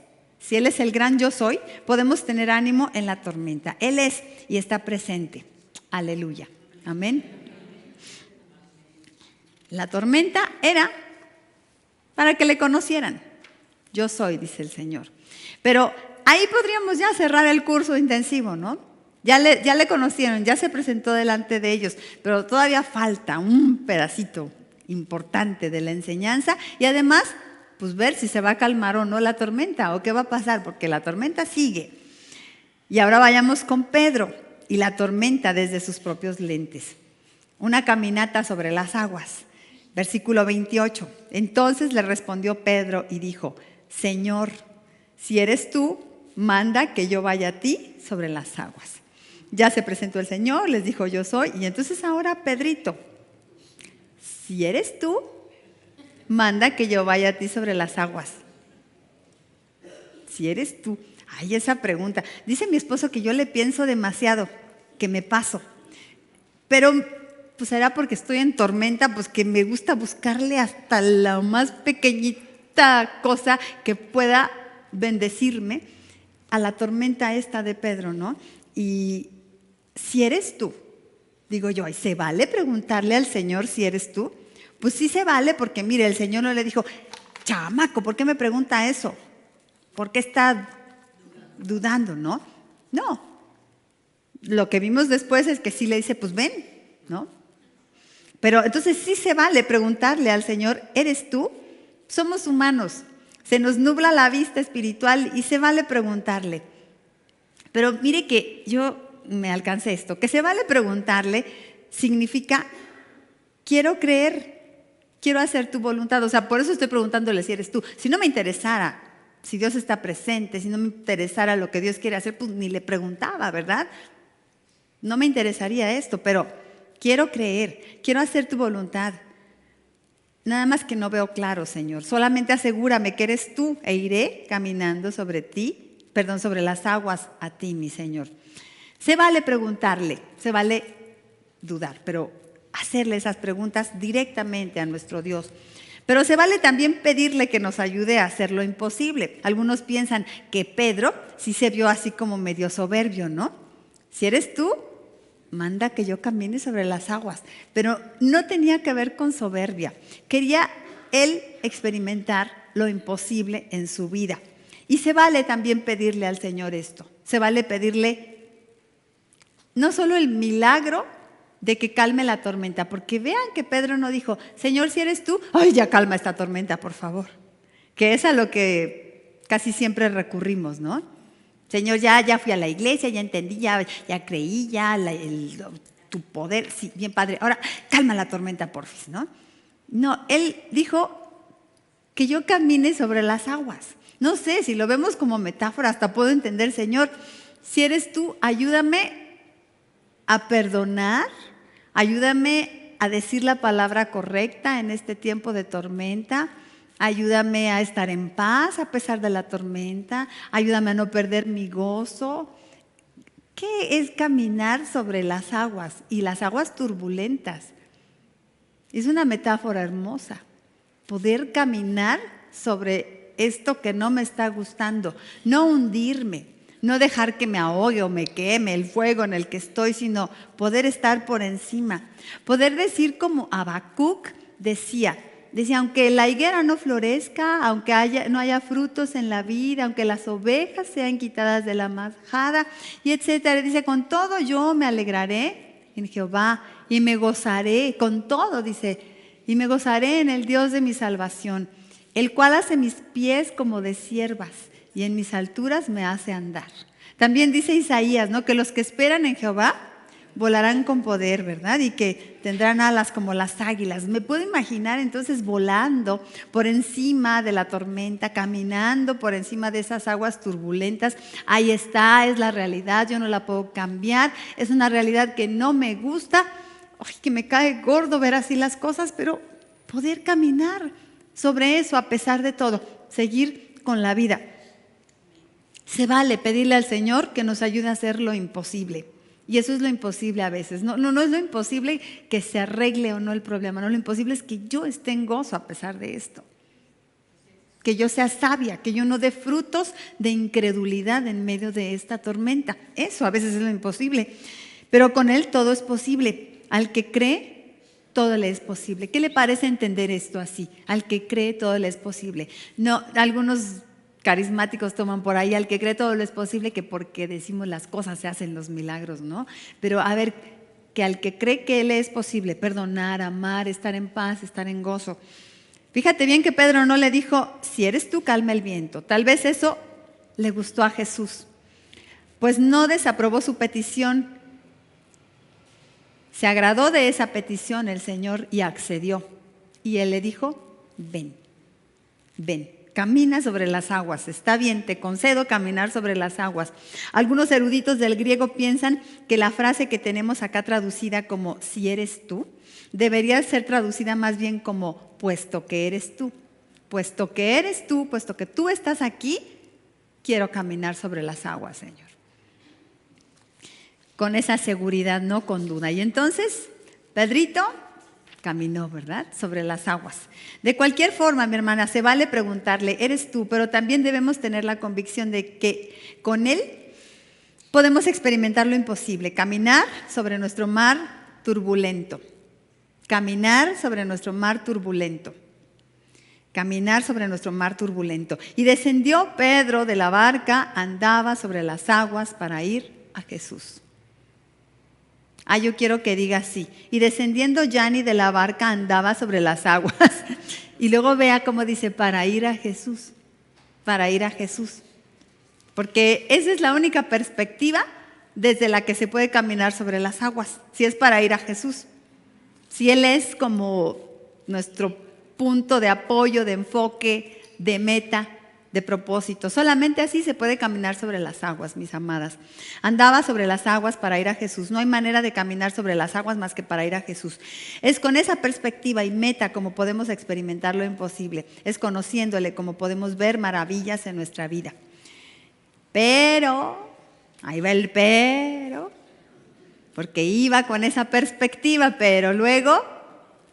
el gran yo soy, podemos tener ánimo en la tormenta. Él es y está presente. Aleluya. Amén. La tormenta era para que le conocieran. Yo soy, dice el Señor. Pero ahí podríamos ya cerrar el curso intensivo, ¿no? Ya le conocieron, ya se presentó delante de ellos, pero todavía falta un pedacito importante de la enseñanza y además pues ver si se va a calmar o no la tormenta o qué va a pasar, porque la tormenta sigue. Y ahora vayamos con Pedro y la tormenta desde sus propios lentes. Una caminata sobre las aguas. Versículo 28. Entonces le respondió Pedro y dijo, Señor, si eres tú, manda que yo vaya a ti sobre las aguas. Ya se presentó el Señor, les dijo yo soy, y entonces ahora Pedrito, si eres tú, manda que yo vaya a ti sobre las aguas. Si eres tú. Ay, esa pregunta. Dice mi esposo que yo le pienso demasiado, que me paso. Pero pues será porque estoy en tormenta, pues que me gusta buscarle hasta la más pequeñita cosa que pueda bendecirme a la tormenta esta de Pedro, ¿no? Y si eres tú, digo yo, ¿se vale preguntarle al Señor si eres tú? Pues sí se vale porque mire, el Señor no le dijo, chamaco, ¿por qué me pregunta eso? ¿Por qué está dudando, no? No. Lo que vimos después es que sí le dice, pues ven, ¿no? Pero entonces sí se vale preguntarle al Señor, ¿eres tú? Somos humanos, se nos nubla la vista espiritual y se vale preguntarle. Pero mire que yo me alcancé esto, que se vale preguntarle significa, quiero creer, quiero hacer tu voluntad. O sea, por eso estoy preguntándole si eres tú. Si no me interesara, si Dios está presente, si no me interesara lo que Dios quiere hacer, pues ni le preguntaba, ¿verdad? No me interesaría esto, pero quiero creer, quiero hacer tu voluntad. Nada más que no veo claro, Señor. Solamente asegúrame que eres tú e iré caminando sobre las aguas a ti, mi Señor. Se vale preguntarle, se vale dudar, pero hacerle esas preguntas directamente a nuestro Dios. Pero se vale también pedirle que nos ayude a hacer lo imposible. Algunos piensan que Pedro sí se vio así como medio soberbio, ¿no? Si eres tú, manda que yo camine sobre las aguas. Pero no tenía que ver con soberbia. Quería él experimentar lo imposible en su vida. Y se vale también pedirle al Señor esto. Se vale pedirle no solo el milagro de que calme la tormenta, porque vean que Pedro no dijo, Señor, si eres tú, ay, ya calma esta tormenta, por favor. Que es a lo que casi siempre recurrimos, ¿no? Señor, ya fui a la iglesia, ya entendí, ya creí, tu poder, sí, bien padre. Ahora, calma la tormenta, porfis, ¿no? No, él dijo que yo camine sobre las aguas. No sé, si lo vemos como metáfora, hasta puedo entender, Señor, si eres tú, ayúdame a perdonar, ayúdame a decir la palabra correcta en este tiempo de tormenta, ayúdame a estar en paz a pesar de la tormenta, ayúdame a no perder mi gozo. ¿Qué es caminar sobre las aguas y las aguas turbulentas? Es una metáfora hermosa. Poder caminar sobre esto que no me está gustando, no hundirme, no dejar que me ahogue o me queme el fuego en el que estoy, sino poder estar por encima. Poder decir como Habacuc decía, aunque la higuera no florezca, aunque no haya frutos en la vida, aunque las ovejas sean quitadas de la majada, y etcétera. Dice, con todo yo me alegraré en Jehová y me gozaré, con todo, dice, y me gozaré en el Dios de mi salvación, el cual hace mis pies como de ciervas y en mis alturas me hace andar. También dice Isaías, ¿no?, que los que esperan en Jehová volarán con poder, ¿verdad? Y que tendrán alas como las águilas. Me puedo imaginar entonces volando por encima de la tormenta, caminando por encima de esas aguas turbulentas. Ahí está, es la realidad, yo no la puedo cambiar. Es una realidad que no me gusta, que me cae gordo ver así las cosas, pero poder caminar sobre eso a pesar de todo, seguir con la vida. Se vale pedirle al Señor que nos ayude a hacer lo imposible. Y eso es lo imposible a veces. No es lo imposible que se arregle o no el problema. No, lo imposible es que yo esté en gozo a pesar de esto. Que yo sea sabia, que yo no dé frutos de incredulidad en medio de esta tormenta. Eso a veces es lo imposible. Pero con Él todo es posible. Al que cree, todo le es posible. ¿Qué le parece entender esto así? Al que cree, todo le es posible. No, algunos carismáticos toman por ahí, al que cree todo lo es posible, que porque decimos las cosas se hacen los milagros, ¿no? Pero a ver, que al que cree que le es posible perdonar, amar, estar en paz, estar en gozo. Fíjate bien que Pedro no le dijo, si eres tú, calma el viento. Tal vez eso le gustó a Jesús, pues no desaprobó su petición. Se agradó de esa petición el Señor y accedió. Y Él le dijo, ven, ven. Camina sobre las aguas. Está bien, te concedo caminar sobre las aguas. Algunos eruditos del griego piensan que la frase que tenemos acá traducida como si eres tú, debería ser traducida más bien como puesto que eres tú. Puesto que eres tú, puesto que tú estás aquí, quiero caminar sobre las aguas, Señor. Con esa seguridad, no con duda. Y entonces, Pedrito caminó, ¿verdad?, sobre las aguas. De cualquier forma, mi hermana, se vale preguntarle, eres tú, pero también debemos tener la convicción de que con Él podemos experimentar lo imposible, caminar sobre nuestro mar turbulento. Caminar sobre nuestro mar turbulento. Caminar sobre nuestro mar turbulento. Y descendió Pedro de la barca, andaba sobre las aguas para ir a Jesús. Yo quiero que diga así. Y descendiendo Yani de la barca andaba sobre las aguas. Y luego vea cómo dice, para ir a Jesús. Para ir a Jesús. Porque esa es la única perspectiva desde la que se puede caminar sobre las aguas. Si es para ir a Jesús. Si Él es como nuestro punto de apoyo, de enfoque, de meta, de propósito. Solamente así se puede caminar sobre las aguas, mis amadas. Andaba sobre las aguas para ir a Jesús. No hay manera de caminar sobre las aguas más que para ir a Jesús. Es con esa perspectiva y meta como podemos experimentar lo imposible. Es conociéndole como podemos ver maravillas en nuestra vida. Pero, ahí va el pero, porque iba con esa perspectiva, pero luego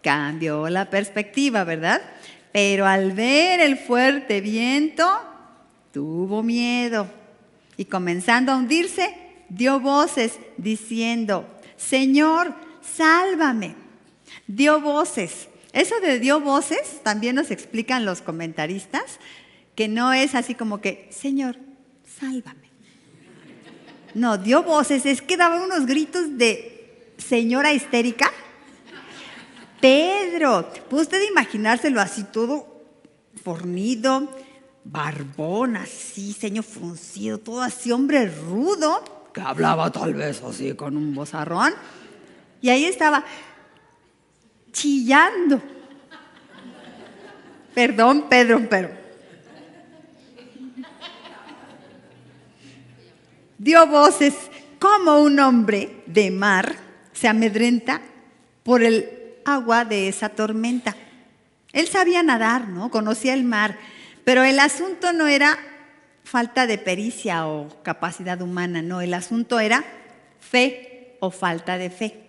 cambió la perspectiva, ¿verdad? Pero al ver el fuerte viento, tuvo miedo y comenzando a hundirse, dio voces diciendo, Señor, sálvame. Dio voces. Eso de dio voces también nos explican los comentaristas, que no es así como que, Señor, sálvame. No, dio voces, es que daba unos gritos de señora histérica. Pedro, ¿puede usted imaginárselo así todo fornido, barbón así, ceño fruncido, todo así, hombre rudo, que hablaba tal vez así con un vozarrón? Y ahí estaba chillando. Perdón, Pedro, pero dio voces como un hombre de mar se amedrenta por el agua de esa tormenta. Él sabía nadar, ¿no? Conocía el mar, pero el asunto no era falta de pericia o capacidad humana, no, el asunto era fe o falta de fe.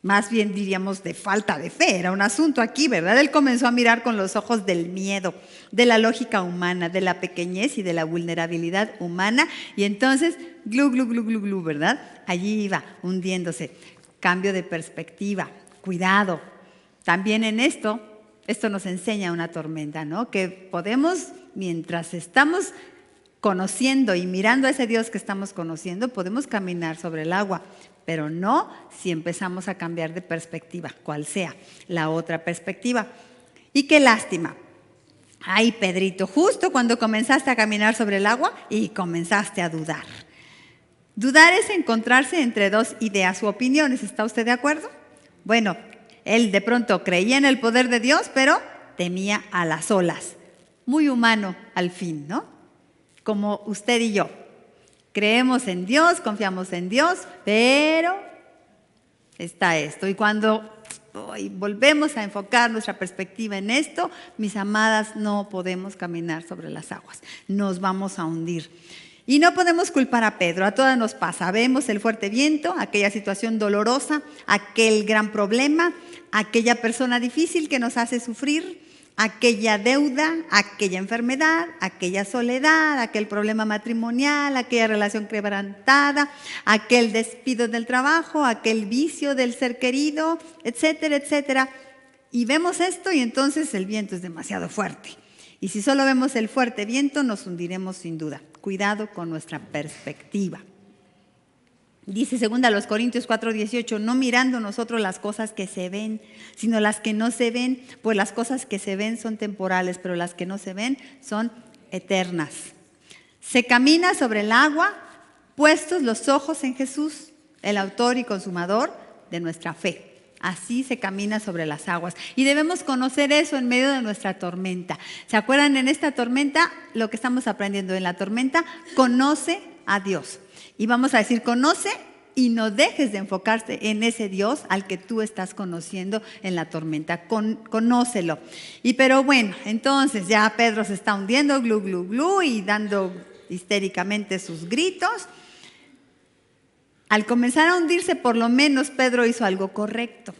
Más bien diríamos de falta de fe, era un asunto aquí, ¿verdad? Él comenzó a mirar con los ojos del miedo, de la lógica humana, de la pequeñez y de la vulnerabilidad humana, y entonces, glu, glu, glu, glu, glu, ¿verdad? Allí iba hundiéndose. Cambio de perspectiva, cuidado. También en esto nos enseña una tormenta, ¿no? Que podemos, mientras estamos conociendo y mirando a ese Dios que estamos conociendo, podemos caminar sobre el agua, pero no si empezamos a cambiar de perspectiva, cual sea la otra perspectiva. Y qué lástima. Ay, Pedrito, justo cuando comenzaste a caminar sobre el agua y comenzaste a dudar. Dudar es encontrarse entre dos ideas u opiniones, ¿está usted de acuerdo? Bueno, él de pronto creía en el poder de Dios, pero temía a las olas. Muy humano al fin, ¿no? Como usted y yo. Creemos en Dios, confiamos en Dios, pero está esto. Y cuando volvemos a enfocar nuestra perspectiva en esto, mis amadas, no podemos caminar sobre las aguas. Nos vamos a hundir. Y no podemos culpar a Pedro, a todas nos pasa. Vemos el fuerte viento, aquella situación dolorosa, aquel gran problema, aquella persona difícil que nos hace sufrir, aquella deuda, aquella enfermedad, aquella soledad, aquel problema matrimonial, aquella relación quebrantada, aquel despido del trabajo, aquel vicio del ser querido, etcétera, etcétera. Y vemos esto y entonces el viento es demasiado fuerte. Y si solo vemos el fuerte viento, nos hundiremos sin duda. Cuidado con nuestra perspectiva. Dice 2 Corintios 4:18, no mirando nosotros las cosas que se ven, sino las que no se ven, pues las cosas que se ven son temporales, pero las que no se ven son eternas. Se camina sobre el agua, puestos los ojos en Jesús, el autor y consumador de nuestra fe. Así se camina sobre las aguas. Y debemos conocer eso en medio de nuestra tormenta. ¿Se acuerdan en esta tormenta? Lo que estamos aprendiendo en la tormenta, conoce a Dios. Y vamos a decir, conoce y no dejes de enfocarte en ese Dios al que tú estás conociendo en la tormenta. Conócelo. Y pero bueno, entonces ya Pedro se está hundiendo, glu, glu, glu, y dando histéricamente sus gritos. Al comenzar a hundirse, por lo menos Pedro hizo algo correcto.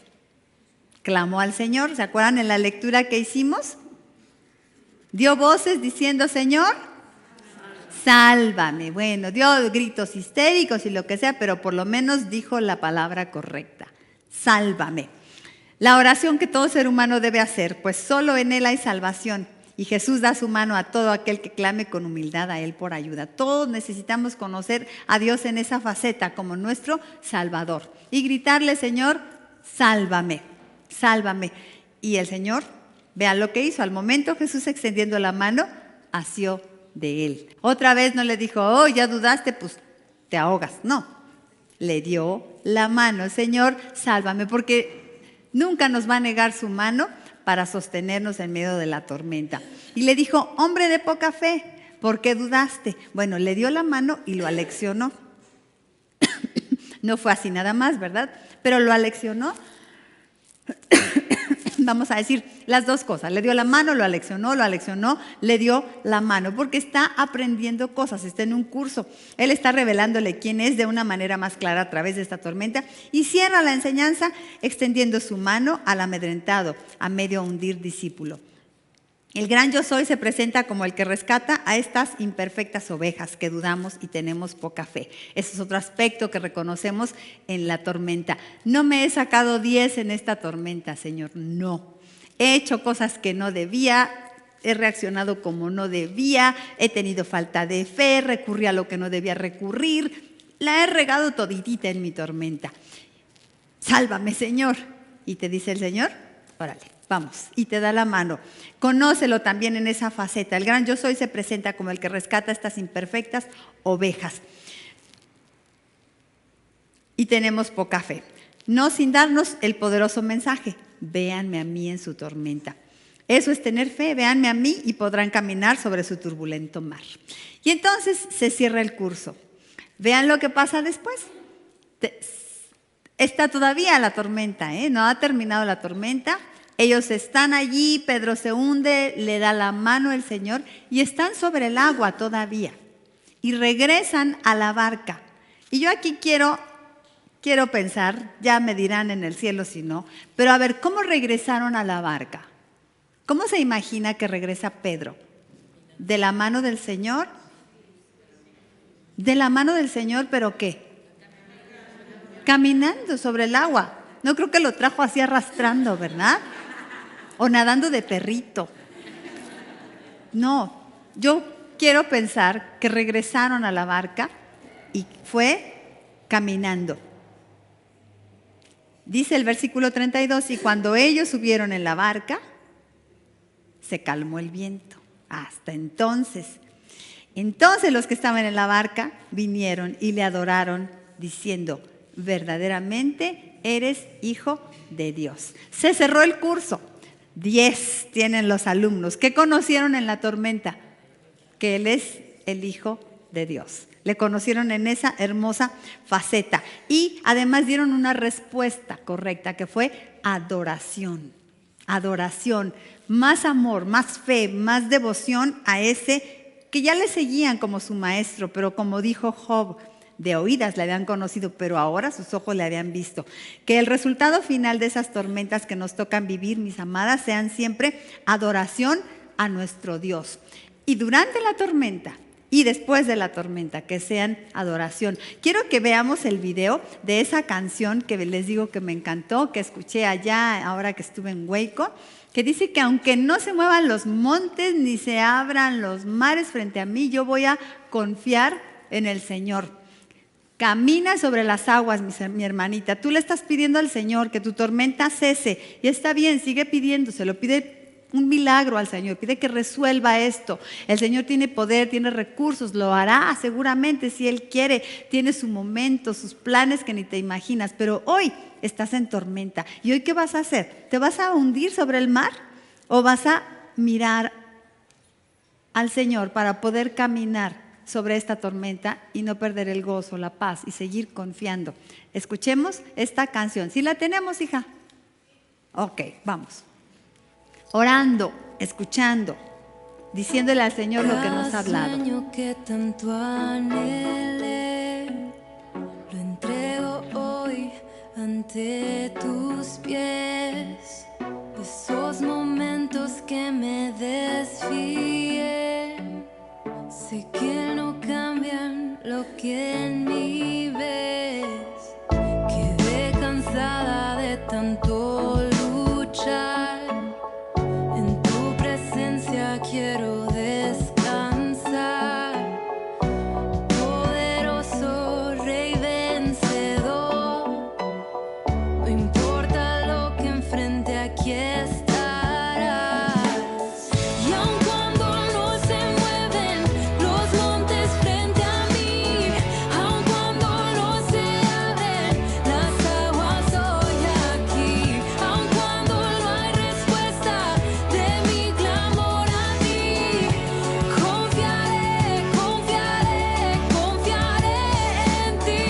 Clamó al Señor. ¿Se acuerdan en la lectura que hicimos? Dio voces diciendo, Señor, sálvame. Bueno, dio gritos histéricos y lo que sea, pero por lo menos dijo la palabra correcta. Sálvame. La oración que todo ser humano debe hacer, pues solo en Él hay salvación. Y Jesús da su mano a todo aquel que clame con humildad a Él por ayuda. Todos necesitamos conocer a Dios en esa faceta como nuestro Salvador. Y gritarle, Señor, sálvame, sálvame. Y el Señor, vean lo que hizo. Al momento Jesús extendiendo la mano, asió de él. Otra vez no le dijo, oh, ya dudaste, pues te ahogas. No, le dio la mano. Señor, sálvame, porque nunca nos va a negar su mano para sostenernos en medio de la tormenta. Y le dijo, hombre de poca fe, ¿por qué dudaste? Bueno, le dio la mano y lo aleccionó. No fue así nada más, ¿verdad? Pero lo aleccionó. Vamos a decir las dos cosas. Le dio la mano, lo aleccionó, le dio la mano, porque está aprendiendo cosas, está en un curso. Él está revelándole quién es de una manera más clara a través de esta tormenta y cierra la enseñanza extendiendo su mano al amedrentado, a medio hundir discípulo. El gran yo soy se presenta como el que rescata a estas imperfectas ovejas que dudamos y tenemos poca fe. Ese es otro aspecto que reconocemos en la tormenta. No me he sacado 10 en esta tormenta, Señor, no. He hecho cosas que no debía, he reaccionado como no debía, he tenido falta de fe, recurrí a lo que no debía recurrir. La he regado toditita en mi tormenta. Sálvame, Señor. Y te dice el Señor, órale. Vamos, y te da la mano. Conócelo también en esa faceta. El gran yo soy se presenta como el que rescata estas imperfectas ovejas. Y tenemos poca fe. No sin darnos el poderoso mensaje. Véanme a mí en su tormenta. Eso es tener fe. Véanme a mí y podrán caminar sobre su turbulento mar. Y entonces se cierra el curso. Vean lo que pasa después. Está todavía la tormenta, no ha terminado la tormenta. Ellos están allí, Pedro se hunde, le da la mano el Señor y están sobre el agua todavía. Y regresan a la barca. Y yo aquí quiero quiero pensar, ya me dirán en el cielo si no, pero a ver, ¿cómo regresaron a la barca? ¿Cómo se imagina que regresa Pedro? ¿De la mano del Señor? ¿De la mano del Señor, pero qué? Caminando sobre el agua. No creo que lo trajo así arrastrando, ¿verdad? O nadando de perrito. No, yo quiero pensar que regresaron a la barca y fue caminando. Dice el versículo 32, y cuando ellos subieron en la barca, se calmó el viento. Hasta entonces los que estaban en la barca vinieron y le adoraron, diciendo, verdaderamente eres hijo de Dios. Se cerró el curso. 10 tienen los alumnos. ¿Qué conocieron en la tormenta? Que Él es el Hijo de Dios. Le conocieron en esa hermosa faceta. Y además dieron una respuesta correcta, que fue adoración. Adoración. Más amor, más fe, más devoción a ese que ya le seguían como su maestro, pero como dijo Job, de oídas le habían conocido, pero ahora sus ojos le habían visto. Que el resultado final de esas tormentas que nos tocan vivir, mis amadas, sean siempre adoración a nuestro Dios. Y durante la tormenta y después de la tormenta, que sean adoración. Quiero que veamos el video de esa canción que les digo que me encantó, que escuché allá ahora que estuve en Waco, que dice que aunque no se muevan los montes ni se abran los mares frente a mí, yo voy a confiar en el Señor. Camina sobre las aguas, mi hermanita. Tú le estás pidiendo al Señor que tu tormenta cese. Y está bien, sigue pidiéndoselo. Pide un milagro al Señor. Pide que resuelva esto. El Señor tiene poder, tiene recursos. Lo hará seguramente si Él quiere. Tiene su momento, sus planes que ni te imaginas. Pero hoy estás en tormenta. ¿Y hoy qué vas a hacer? ¿Te vas a hundir sobre el mar? ¿O vas a mirar al Señor para poder caminar sobre esta tormenta y no perder el gozo, la paz y seguir confiando? Escuchemos esta canción. ¿Sí la tenemos, hija? Ok, vamos. Orando, escuchando, diciéndole al Señor lo que nos ha hablado. Sueño que tanto anhelé, lo entrego hoy ante tus pies. Esos momentos que me desfíe, sé que no cambian lo que en mí ves. Quedé cansada de tanto luchar. En tu presencia quiero descansar. Poderoso Rey vencedor, no importa lo que enfrente, aquí estarás. Y aun cuando no se mueven los montes frente a mí, aun cuando no se abren las aguas hoy aquí, aun cuando no hay respuesta de mi clamor a ti, confiaré, confiaré, confiaré en ti.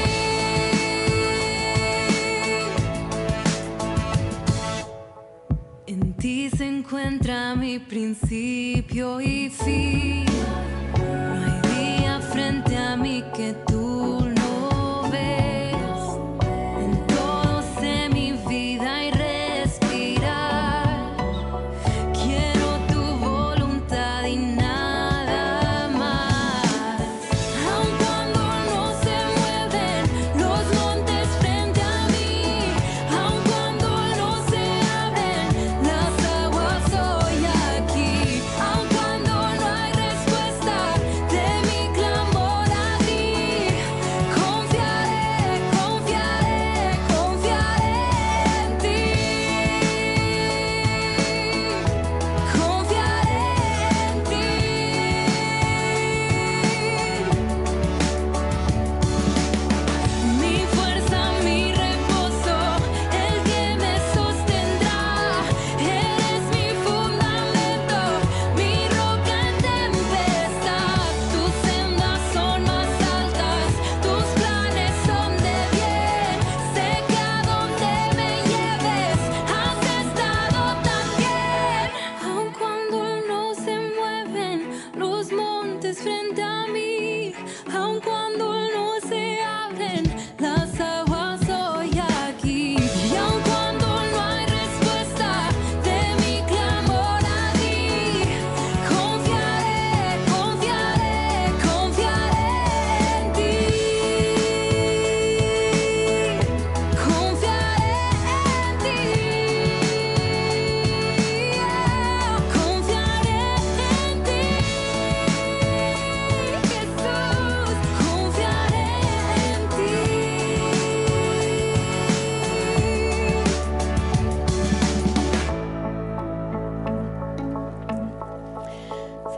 En ti se encuentra mi principio y fin. No hay día frente a mí que tú no ves. En todo sé mi vida y respirar. Quiero tu voluntad y nada más. Aun cuando no se mueven los montes frente a mí, aun cuando no se abren las aguas hoy aquí, aun cuando no hay respuesta de mi clamor a ti,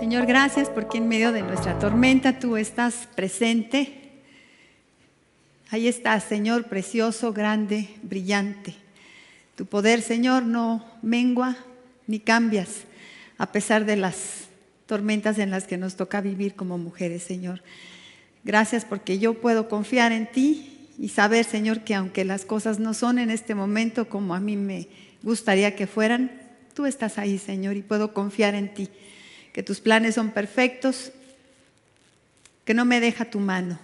Señor, gracias porque en medio de nuestra tormenta tú estás presente. Ahí estás, Señor, precioso, grande, brillante. Tu poder, Señor, no mengua ni cambias a pesar de las tormentas en las que nos toca vivir como mujeres, Señor. Gracias porque yo puedo confiar en ti y saber, Señor, que aunque las cosas no son en este momento como a mí me gustaría que fueran, tú estás ahí, Señor, y puedo confiar en ti, que tus planes son perfectos, que no me deja tu mano.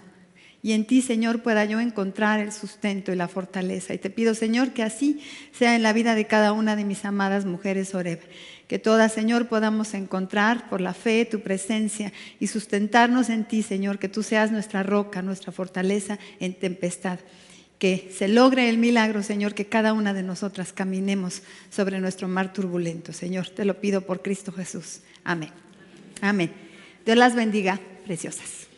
Y en ti, Señor, pueda yo encontrar el sustento y la fortaleza. Y te pido, Señor, que así sea en la vida de cada una de mis amadas mujeres Oreb. Que todas, Señor, podamos encontrar por la fe tu presencia y sustentarnos en ti, Señor. Que tú seas nuestra roca, nuestra fortaleza en tempestad. Que se logre el milagro, Señor, que cada una de nosotras caminemos sobre nuestro mar turbulento. Señor, te lo pido por Cristo Jesús. Amén. Amén. Dios las bendiga, preciosas.